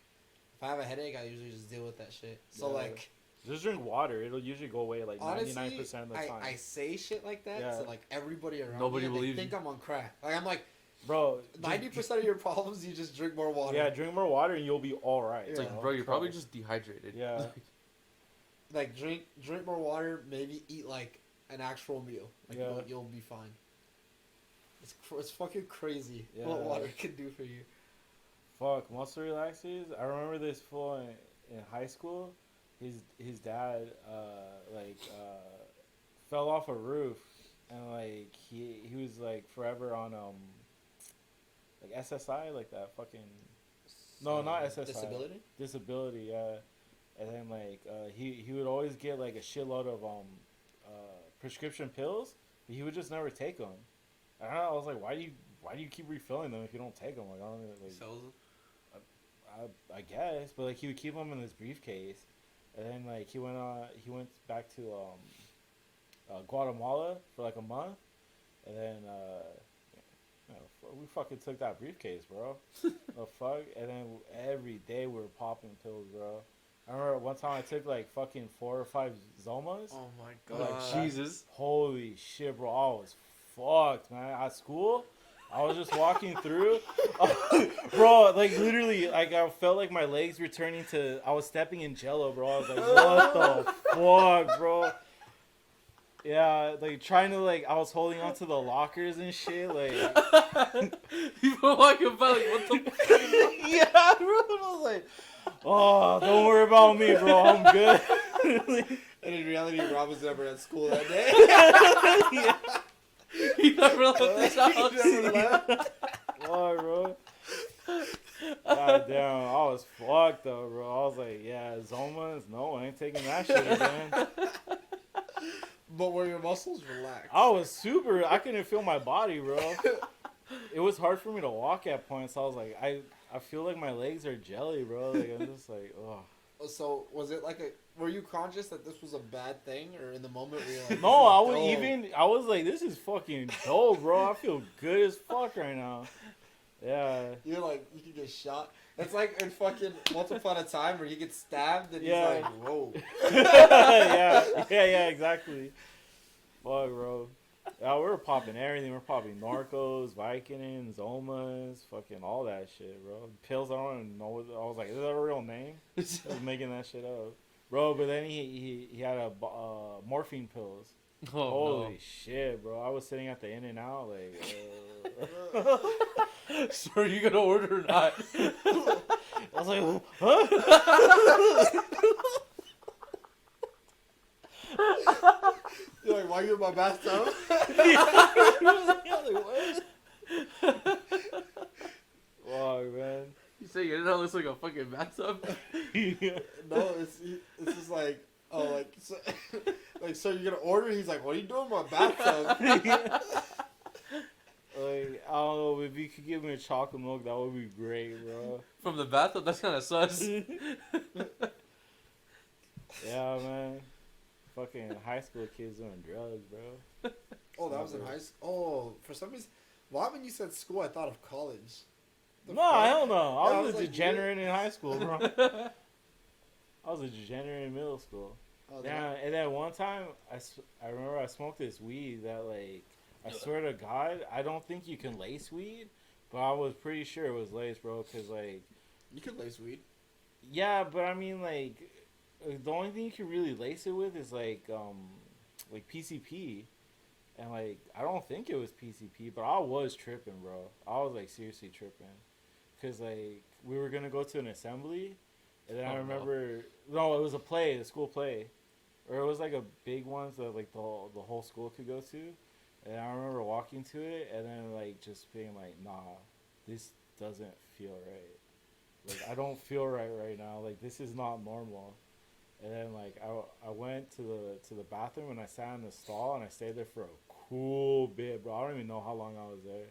if I have a headache, I usually just deal with that shit. So Yeah. like, Just drink water. It'll usually go away like honestly, 99% of the time. I say shit like that Yeah. to like everybody around Nobody me, and they believes think you. I'm on crack. Like, I'm like, Bro, 90% of your problems, you just drink more water. Yeah, drink more water and you'll be all right. It's Yeah. like, bro, you're probably just dehydrated. Yeah. Like, drink more water. Maybe eat like an actual meal. Like, Yeah. you'll be fine. It's fucking crazy Yeah. what water can do for you. Fuck, muscle relaxers. I remember this fool in high school. His dad fell off a roof and like he was like forever on like SSI, like that fucking No, not SSI. Disability. disability, yeah. And then like he would always get like a shitload of prescription pills, but he would just never take them. And I was like, why do you keep refilling them if you don't take them? Like I don't know, like Sells it. I guess, but like he would keep them in his briefcase, and then like he went back to Guatemala for like a month, and then we fucking took that briefcase, bro. The fuck, and then every day we were popping pills, bro. I remember one time I took like fucking 4 or 5 Zomas. Oh my Like, god. Jesus. Holy shit, bro! I was fucked, man. At school, I was just walking through, bro. Like literally, like I felt like my legs were turning to. I was stepping in Jello, bro. I was like, what the fuck, bro? Yeah, like trying to like, I was holding onto the lockers and shit, like. You were walking by like, what the fuck? Yeah, bro. I was like, oh, don't worry about me, bro. I'm good. And in reality, Rob was never at school that day. Yeah. You never left this He house. never left. Oh, bro. God damn, I was fucked though, bro. I was like, yeah, Zomas, no, I ain't taking that shit again. But were your muscles relaxed? I was super, I couldn't feel my body, bro. It was hard for me to walk at points. I was like, I feel like my legs are jelly, bro. Like, I'm just like, oh. So was it like were you conscious that this was a bad thing, or in the moment were you like, No, I was dope? I was like, this is fucking dope, bro. I feel good as fuck right now. Yeah. You're like, you could get shot. It's like in fucking Once Upon a Time where he gets stabbed and Yeah. he's like, whoa. yeah, exactly. Fuck, bro. Yeah, we were popping everything. We were popping Narcos, Vicodin, Zomas, fucking all that shit, bro. Pills, I don't even know. I was like, is that a real name? I was making that shit up. Bro, but then he had morphine pills. Oh Holy shit, bro! I was sitting at the In-N-Out like. no. So are you gonna order or not? I was like, huh? You're like, why are you in my bathtub? Wow, man. You say your internet looks like a fucking bathtub? No, it's just like, oh, like, so, like, so you're gonna order? He's like, what are you doing in my bathtub? Like, I don't know, if you could give me a chocolate milk, that would be great, bro. From the bathtub? That's kind of sus. Yeah, man. Fucking high school kids doing drugs, bro. Oh, that was in high school. Oh, for some reason, why when you said school, I thought of college. The No, fuck? hell no. Yeah, I I was was a like, degenerate in high school, bro. I was a degenerate in middle school. Oh, Yeah, and then one time, I remember I smoked this weed that, like, I swear to God, I don't think you can lace weed, but I was pretty sure it was lace, bro, because, like, you could lace weed. yeah, but I mean, like, the only thing you can really lace it with is, like PCP. And, like, I don't think it was PCP, but I was tripping, bro. I was, like, seriously tripping. Because, like, we were going to go to an assembly, and then I remember, no, it was a school play. Or it was, like, a big one that, like, the whole school could go to. And I remember walking to it, and then, like, just being like, nah, this doesn't feel right. Like, I don't feel right now. Like, this is not normal. And then, like, I went to the bathroom, and I sat in the stall, and I stayed there for a cool bit, bro. I don't even know how long I was there.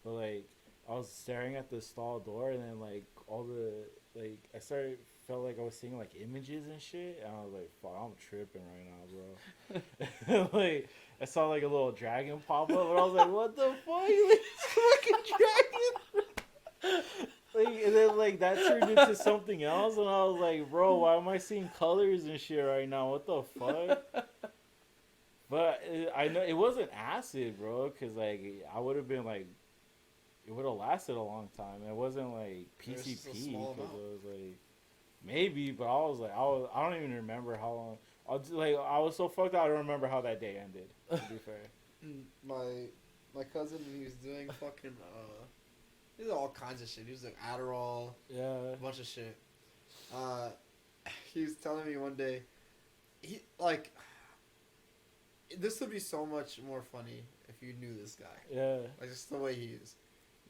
But, like, I was staring at the stall door, and then, like, felt like I was seeing, like, images and shit. And I was like, fuck, I'm tripping right now, bro. Like, I saw, like, a little dragon pop up, and I was like, what the fuck? Like, fucking dragon? Like, and then, like, that turned into something else, and I was like, bro, why am I seeing colors and shit right now? What the fuck? But I know it wasn't acid, bro, because, like, I would have been, like, it would have lasted a long time. It wasn't, like, There's just a PCP, small because amount. it was, like, maybe, but I don't even remember how long. I was so fucked up, I don't remember how that day ended, to be fair. My cousin, he was doing fucking, he did all kinds of shit. He was doing Adderall, Yeah. a bunch of shit. He was telling me one day, he, like, this would be so much more funny if you knew this guy. Yeah. Like, just the way he is.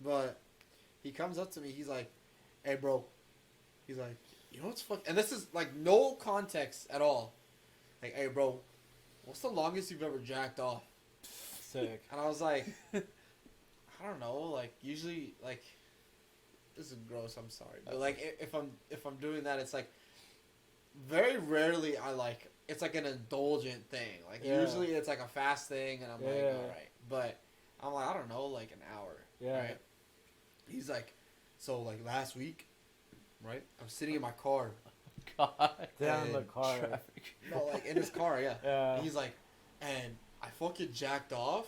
But he comes up to me, he's like, hey, bro. He's like, you know what's fuck? And this is, like, no context at all. Like, hey, bro, what's the longest you've ever jacked off? Sick. And I was like, I don't know. Like, usually, like, this is gross. I'm sorry, but like, if I'm doing that, it's like very rarely it's like an indulgent thing. Like, Yeah. usually it's like a fast thing, and I'm like, Yeah. all right. But I'm like, I don't know, like an hour. Yeah. Right? He's like, so like last week, right? I'm sitting in my car. God. Down in the And car. Traffic. No, like in his car, yeah. Yeah. And he's like, and I fucking jacked off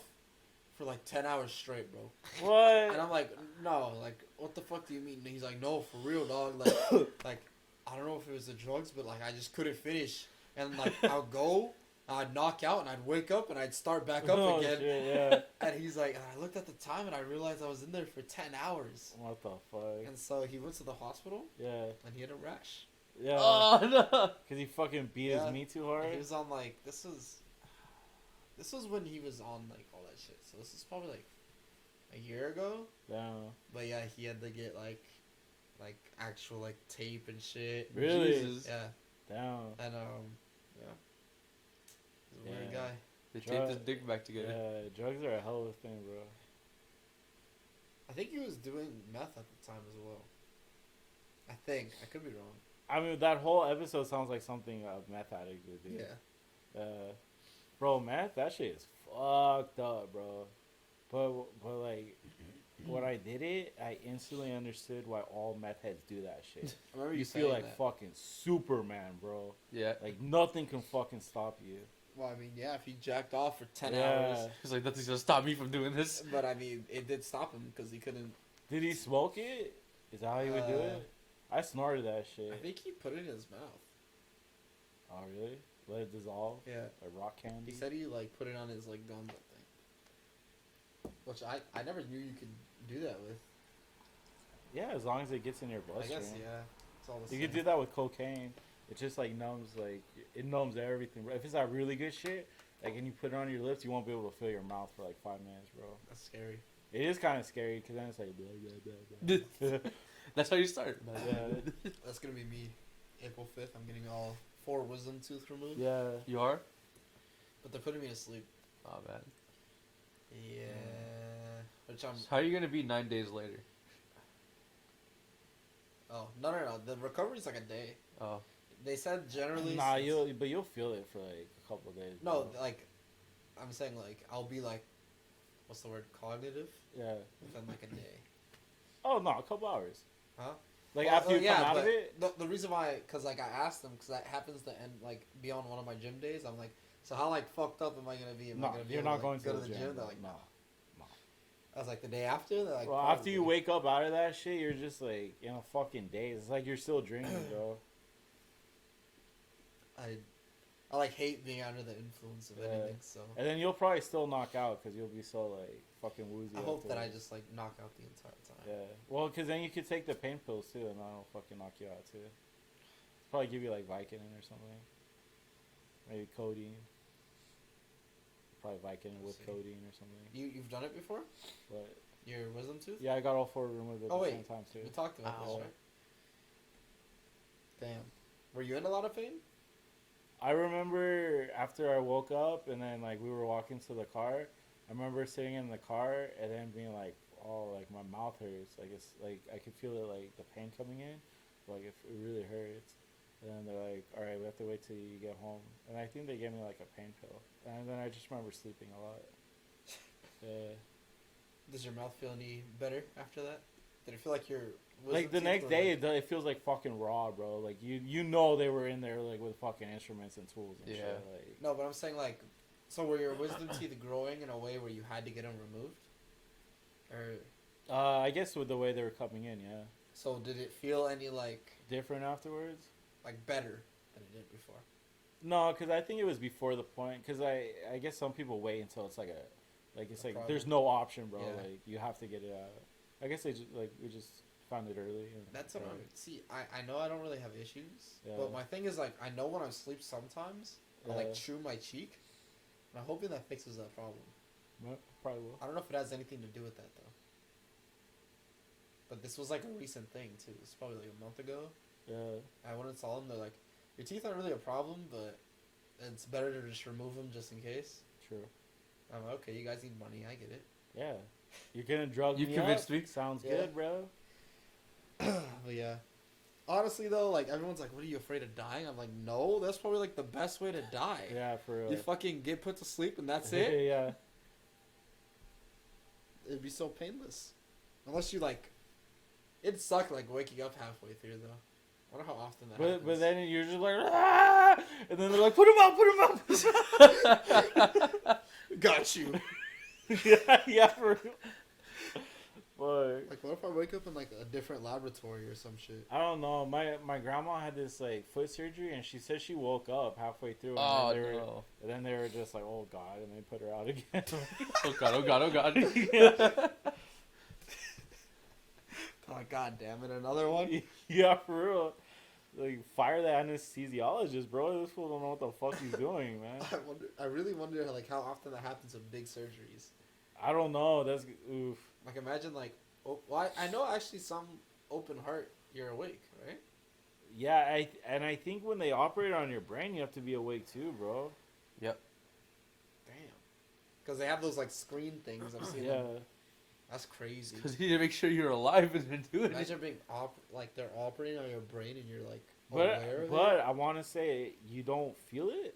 for like 10 hours straight, bro. What? And I'm like, no, like, what the fuck do you mean? And he's like, no, for real, dog. Like, like, I don't know if it was the drugs, but like, I just couldn't finish. And like, I'll go, I'd knock out, and I'd wake up, and I'd start back up Oh, again. shit, yeah. And he's like, and I looked at the time, and I realized I was in there for 10 hours. What the fuck? And so he went to the hospital, Yeah. and he had a rash. Yeah. Oh no. Because he fucking beat Yeah. his meat too And hard. he was on like, this was when he was on like all that shit. So this is probably like a year ago. Damn. But yeah, he had to get like actual like tape and shit. Really? Jesus. Yeah. Damn. And yeah. He's a weird Yeah. guy. They taped his dick back together. Yeah, drugs are a hell of a thing, bro. I think he was doing meth at the time as well. I think. I could be wrong. I mean, that whole episode sounds like something a meth addict would do. Yeah. Bro, meth, that shit is fucked up, bro. But like, when I did it, I instantly understood why all meth heads do that shit. I remember You saying feel like that. fucking Superman, bro. Yeah. Like, nothing can fucking stop you. Well, I mean, yeah, if he jacked off for 10 Yeah. hours. He's like, nothing's gonna stop me from doing this. But I mean, it did stop him because he couldn't. Did he smoke it? Is that how he would do it? I snorted that shit. I think he put it in his mouth. Oh, really? Let it dissolve. Yeah. Like rock candy. He said he like put it on his like gums, I think. Which I never knew you could do that with. Yeah, as long as it gets in your I bloodstream. guess yeah. It's all the You same. could do that with cocaine. It just like numbs, like it numbs everything. Bro. If it's that really good shit, like and you put it on your lips, you won't be able to feel your mouth for like 5 minutes, bro. That's scary. It is kind of scary because then it's like blah, blah, blah, blah. That's how you start. Yeah. That's gonna be me. April 5th, I'm getting all 4 wisdom tooth removed. Yeah. You are? But they're putting me to sleep. Oh man. Yeah. Which I'm. So how are you gonna be 9 days later? Oh no. The recovery's like a day. Oh. They said generally. Nah, since- you'll feel it for like a couple of days. No, bro. like, I'm saying like I'll be like, what's the word? Cognitive Yeah. within like a day. Oh no, a couple hours. Huh? Like Well, after you yeah, come out but of it. The reason why, cause like I asked them, cause that happens to end like be on one of my gym days. I'm like, so how like fucked up am I gonna be? Am I No, gonna be you're able not to, going like, to go the to the gym? gym. They're like, No. no. I was like, the day after. They're like, Well, after you probably. wake up out of that shit, you're just like in a fucking daze. It's like you're still drinking, bro. I like hate being under the influence of Yeah. anything. So And then you'll probably still knock out because you'll be so like fucking woozy. I hope that I afterwards. just like knock out the entire time. Yeah. Well, because then you could take the pain pills too, and that'll fucking knock you out too. Probably give you like Vicodin or something. Maybe codeine. Probably Vicodin We'll with see. codeine or something. You've done it before? But Your wisdom tooth? yeah, I got all 4 removed at Oh, the wait. same time too. We talked about Ow. this, right? Damn. Were you in a lot of pain? I remember after I woke up and then like we were walking to the car. I remember sitting in the car and then being like, "Oh, like my mouth hurts." Like it's like I could feel it, like the pain coming in, like it really hurts. And then they're like, "All right, we have to wait till you get home." And I think they gave me like a pain pill. And then I just remember sleeping a lot. Yeah. Does your mouth feel any better after that? Did it feel like your wisdom Like the teeth next were, day, like- it feels like fucking raw, bro. Like you know they were in there like with fucking instruments and tools and Yeah. shit. Like No, but I'm saying like, so were your wisdom teeth growing in a way where you had to get them removed? Or I guess with the way they were coming in, yeah. so did it feel any like Different afterwards. better than it did before? No, because I think it was before the point. Because I guess some people wait until it's like it's A like problem. there's no option, bro. Yeah. Like you have to get it out. I guess they just we just found it early. And, That's what I'm. See, I know I don't really have issues, Yeah. but my thing is like I know when I sleep sometimes I like Yeah. chew my cheek, and I'm hoping that fixes that problem. Probably will. I don't know if it has anything to do with that though. But this was like a recent thing too. It's probably like a month ago. Yeah. I went and saw them. They're like, your teeth aren't really a problem, but it's better to just remove them just in case. True. I'm like, okay, you guys need money. I get it. Yeah. You're gonna drug You me convinced up? me. Sounds Yeah. good, bro. But yeah. Honestly though, like everyone's like, what are you afraid of dying? I'm like, no, that's probably like the best way to die. Yeah, for real. You fucking get put to sleep and that's it. Yeah. It'd be so painless. Unless you like, it'd suck like waking up halfway through though. I wonder how often that happens. But then you're just like, ah! And then they're like, put him up. got you. yeah, for real. But Like, what if I wake up in like a different laboratory or some shit? I don't know. My grandma had this like foot surgery, and she said she woke up halfway through, and Oh then they were, no. and then they were just like, "Oh God," and they put her out again. Oh god. Oh god. Oh god. Oh god damn it, another one. Yeah, for real. Like fire the anesthesiologist, bro. This fool don't know what the fuck he's doing, man. I really wonder like how often that happens with big surgeries. I don't know. That's oof. Like imagine like, well, I know actually some open heart you're awake, right? Yeah, I think when they operate on your brain, you have to be awake too, bro. Damn. Because they have those like screen things. I've seen. Yeah. Them. That's crazy. Because you need to make sure you're alive and they're doing it. Imagine being like they're operating on your brain and you're like But aware of but it. I want to say you don't feel it.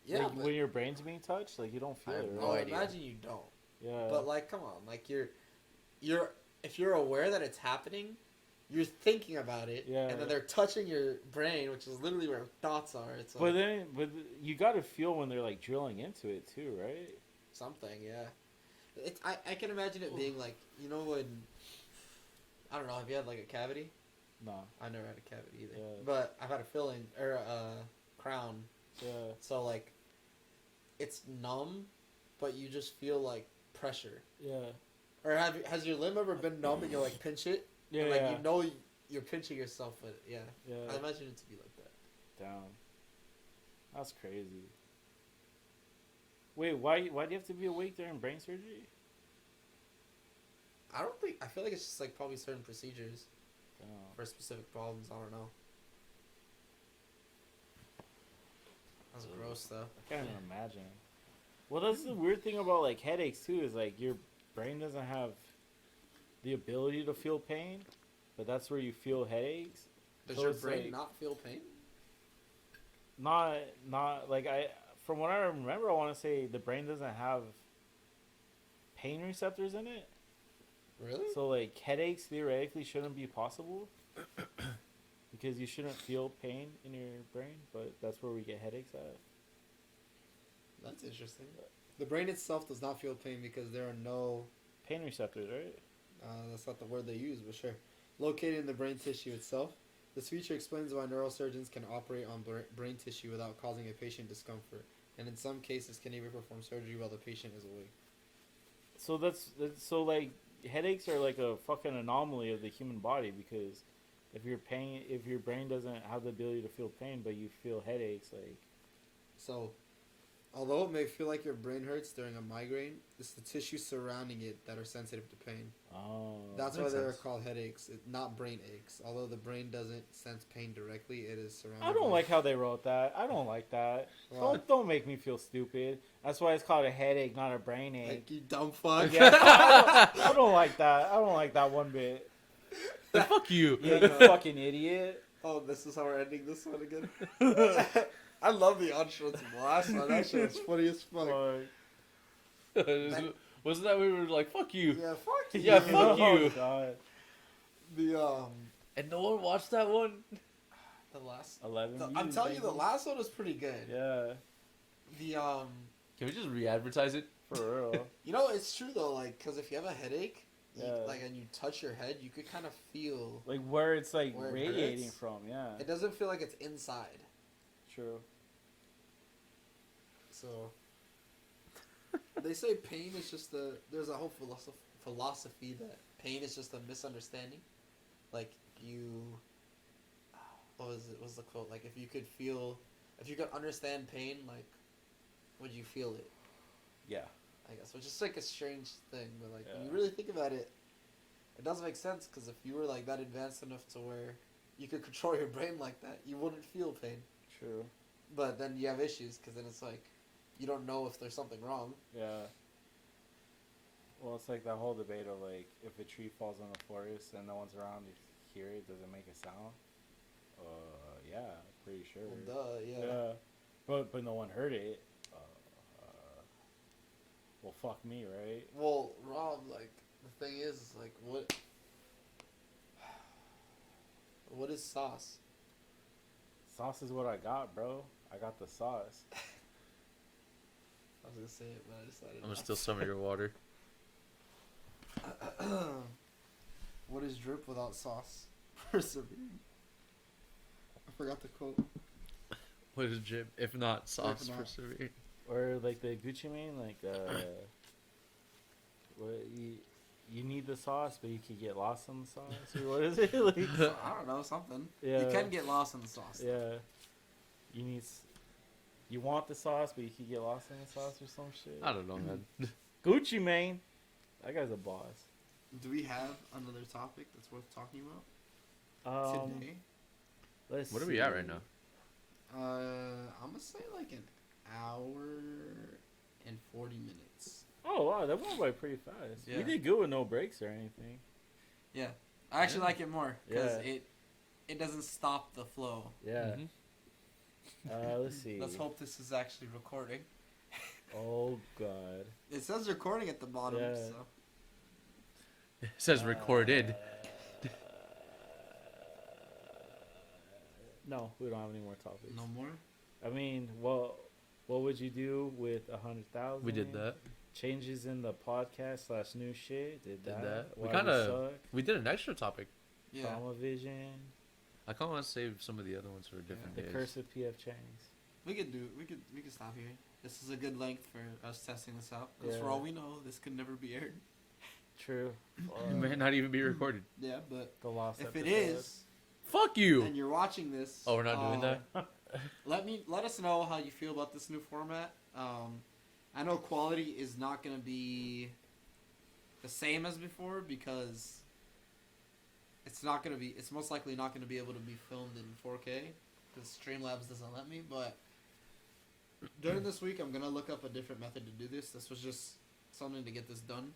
Yeah, Like, but when your brain's being touched, like you don't feel I have it. no Right? no, idea. imagine you don't. Yeah. But like, come on, like you're if you're aware that it's happening, you're thinking about it, Yeah. and then they're touching your brain, which is literally where thoughts are. It's like but you got to feel when they're like drilling into it too, right? something, yeah. I can imagine it being like, you know, when I don't know, have you had like a cavity? No. I never had a cavity either, Yeah. but I've had a filling or a crown So like, it's numb, but you just feel like pressure. Yeah. Or has your limb ever been numb and you like pinch it? Yeah. And, like yeah. you know you're pinching yourself, but yeah. Yeah. I imagine it to be like that. Damn. That's crazy. Wait, why do you have to be awake during brain surgery? I feel like it's just like probably certain procedures Damn. for specific problems. I don't know. That's gross though. I can't even imagine. Well, that's the weird thing about like headaches too. Is like your brain doesn't have the ability to feel pain, but that's where you feel headaches. Does So your it's brain like- not feel pain? Not like from what I remember, I want to say the brain doesn't have pain receptors in it. Really? So like headaches theoretically shouldn't be possible because you shouldn't feel pain in your brain, but that's where we get headaches at. That's interesting. The brain itself does not feel pain because there are no. Pain receptors, right? That's not the word they use, but sure. Located in the brain tissue itself. This feature explains why neurosurgeons can operate on brain tissue without causing a patient discomfort, and in some cases can even perform surgery while the patient is awake. So that's so like headaches are like a fucking anomaly of the human body because if your brain doesn't have the ability to feel pain but you feel headaches, like So, although it may feel like your brain hurts during a migraine, it's the tissue surrounding it that are sensitive to pain. That's why makes they're sense. called headaches, not brain aches. Although the brain doesn't sense pain directly, it is surrounded. I don't by- like how they wrote that. I don't like that. Why? Don't make me feel stupid. That's why it's called a headache, not a brain ache. Like, you dumb fuck. Yeah, I don't like that. I don't like that one bit. Fuck you. Yeah, you fucking idiot. Oh, this is how we're ending this one again. I love the outro to the last one. That shit was funny as fuck. Fuck. Wasn't that we were like, fuck you? Yeah, fuck you. Yeah, fuck Oh, you. God. The And no one watched that one? the last. 11 I'm views, telling you, the baby. last one was pretty good. Yeah, The Can we just re-advertise it? for real. you know, it's true though. Like, cause if you have a headache, Yeah. like, and you touch your head, you could kind of feel. Like where it's like Where it radiating hurts? from, yeah. It doesn't feel like it's inside. True. So they say pain is just a. There's a whole philosophy that pain is just a misunderstanding. Like you. What was it? What's the quote? Like if you could understand pain, like, would you feel it? Yeah. I guess, which is like a strange thing, but like when you Yeah. really think about it, it does make sense. Because if you were like that advanced enough to where you could control your brain like that, you wouldn't feel pain. True. But then you have issues because then it's like you don't know if there's something wrong. Yeah. Well, it's like that whole debate of like if a tree falls in the forest and no one's around to hear it, does it make a sound? Yeah, pretty sure. Well, duh, yeah. Yeah. But no one heard it. Well, fuck me, right? Well, Rob, like the thing is like what is sauce? Sauce is what I got, bro. I got the sauce. I was gonna say it, but I decided. I'm gonna steal some of your water. What is drip without sauce? Persevering. I forgot the quote. What is Jim? If not sauce not. for severe. Or like the Gucci Mane, like what you need the sauce, but you could get lost in the sauce, or what is it? Like, I don't know, something. Yeah. You can get lost in the sauce. yeah, you want the sauce, but you could get lost in the sauce or some shit. I don't know, man. Gucci Mane, that guy's a boss. Do we have another topic that's worth talking about today? Let's What are we at right now? I'm gonna say like an hour and 40 minutes. Oh wow, that went by pretty fast. Yeah. We did good with no breaks or anything. Yeah, I actually Yeah. like it more because Yeah. it doesn't stop the flow. Yeah. Mhm. Let's see. Let's hope this is actually recording. Oh god. It says recording at the bottom, Yeah. so It says recorded. No, we don't have any more topics. no more. I mean, what would you do with 100,000? We did that. Changes in the podcast / new shit. Did Did that. that. We Why kinda- suck. We did an extra topic. Yeah. Trauma Vision. I kind of want to save some of the other ones for a different The days. Curse of PF Chang's. We could stop here. This is a good length for us testing this out. Because for Yeah. all we know, this could never be aired. True. It may not even be recorded. Yeah, but The lost if it episode. is, Fuck you. and you're watching this, Oh, we're not doing that? Let us know how you feel about this new format. I know quality is not gonna be the same as before because it's most likely not gonna be able to be filmed in 4K because Streamlabs doesn't let me. But during this week, I'm gonna look up a different method to do this. This was just something to get this done.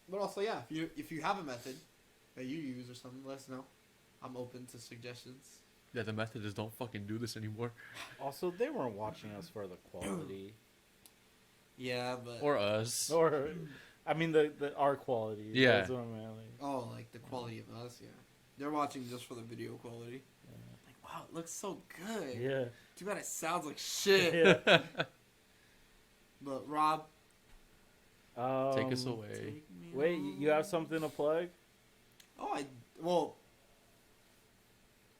But also, yeah, if you have a method that you use or something, let us know. I'm open to suggestions. Yeah, the method is don't fucking do this anymore. Also, they weren't watching us for the quality. Yeah, but Or us. Or, I mean, the our quality. Yeah. That's what I meant, like, oh, like the quality of us, yeah. They're watching just for the video quality. Like, wow, it looks so good. yeah. Too bad it sounds like shit. Yeah. But Rob, Take us Um, away. take me Wait, you have something to plug? Oh,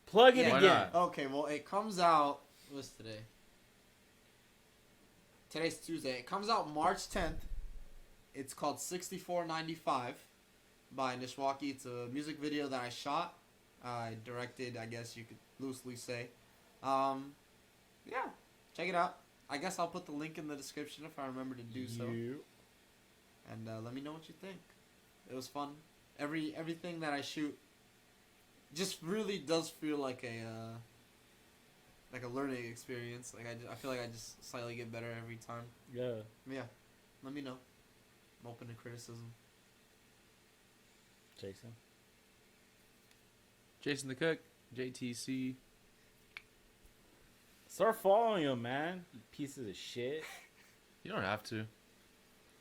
Plug it Yeah. Why again. not? okay. Well, it comes out. What's today? Today's Tuesday. It comes out March 10th. It's called 6495 by Nishwaki. It's a music video that I shot. I directed, I guess you could loosely say. Yeah, check it out. I guess I'll put the link in the description if I remember to do so. You- And let me know what you think. It was fun. Everything that I shoot just really does feel like a learning experience. Like I feel like I just slightly get better every time. Yeah. Yeah, let me know. I'm open to criticism. Jason. Jason the Cook, JTC. Start following him, man. You pieces of shit. You don't have to.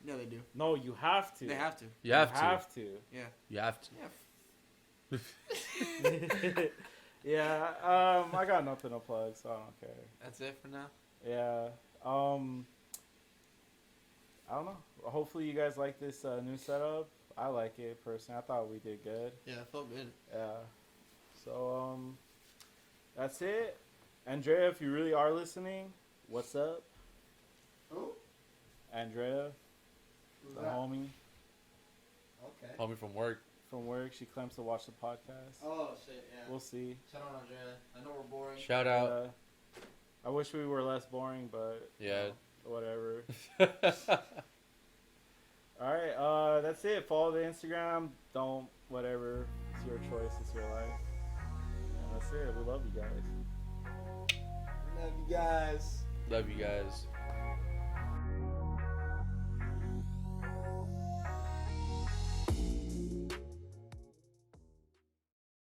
Yeah, they do. No, you have to. They have to. You have to. Have to. Yeah. You have to. Yeah. Yeah. I got nothing to plug, so I don't care. That's it for now. Yeah. I don't know. Hopefully you guys like this new setup. I like it personally. I thought we did good. Yeah, it felt good. Yeah. So that's it. Andrea, if you really are listening, what's up? Oh, Andrea, who's the that? homie Okay. Homie from work. from work, she claims to watch the podcast. Oh shit, yeah. We'll see. Shout out Andrea. I know we're boring. Shout out. I wish we were less boring, but Yeah. whatever. All right, that's it. Follow the Instagram. Don't whatever. It's your choice. It's your life. And that's it. We love you guys. Love you guys. Love you guys.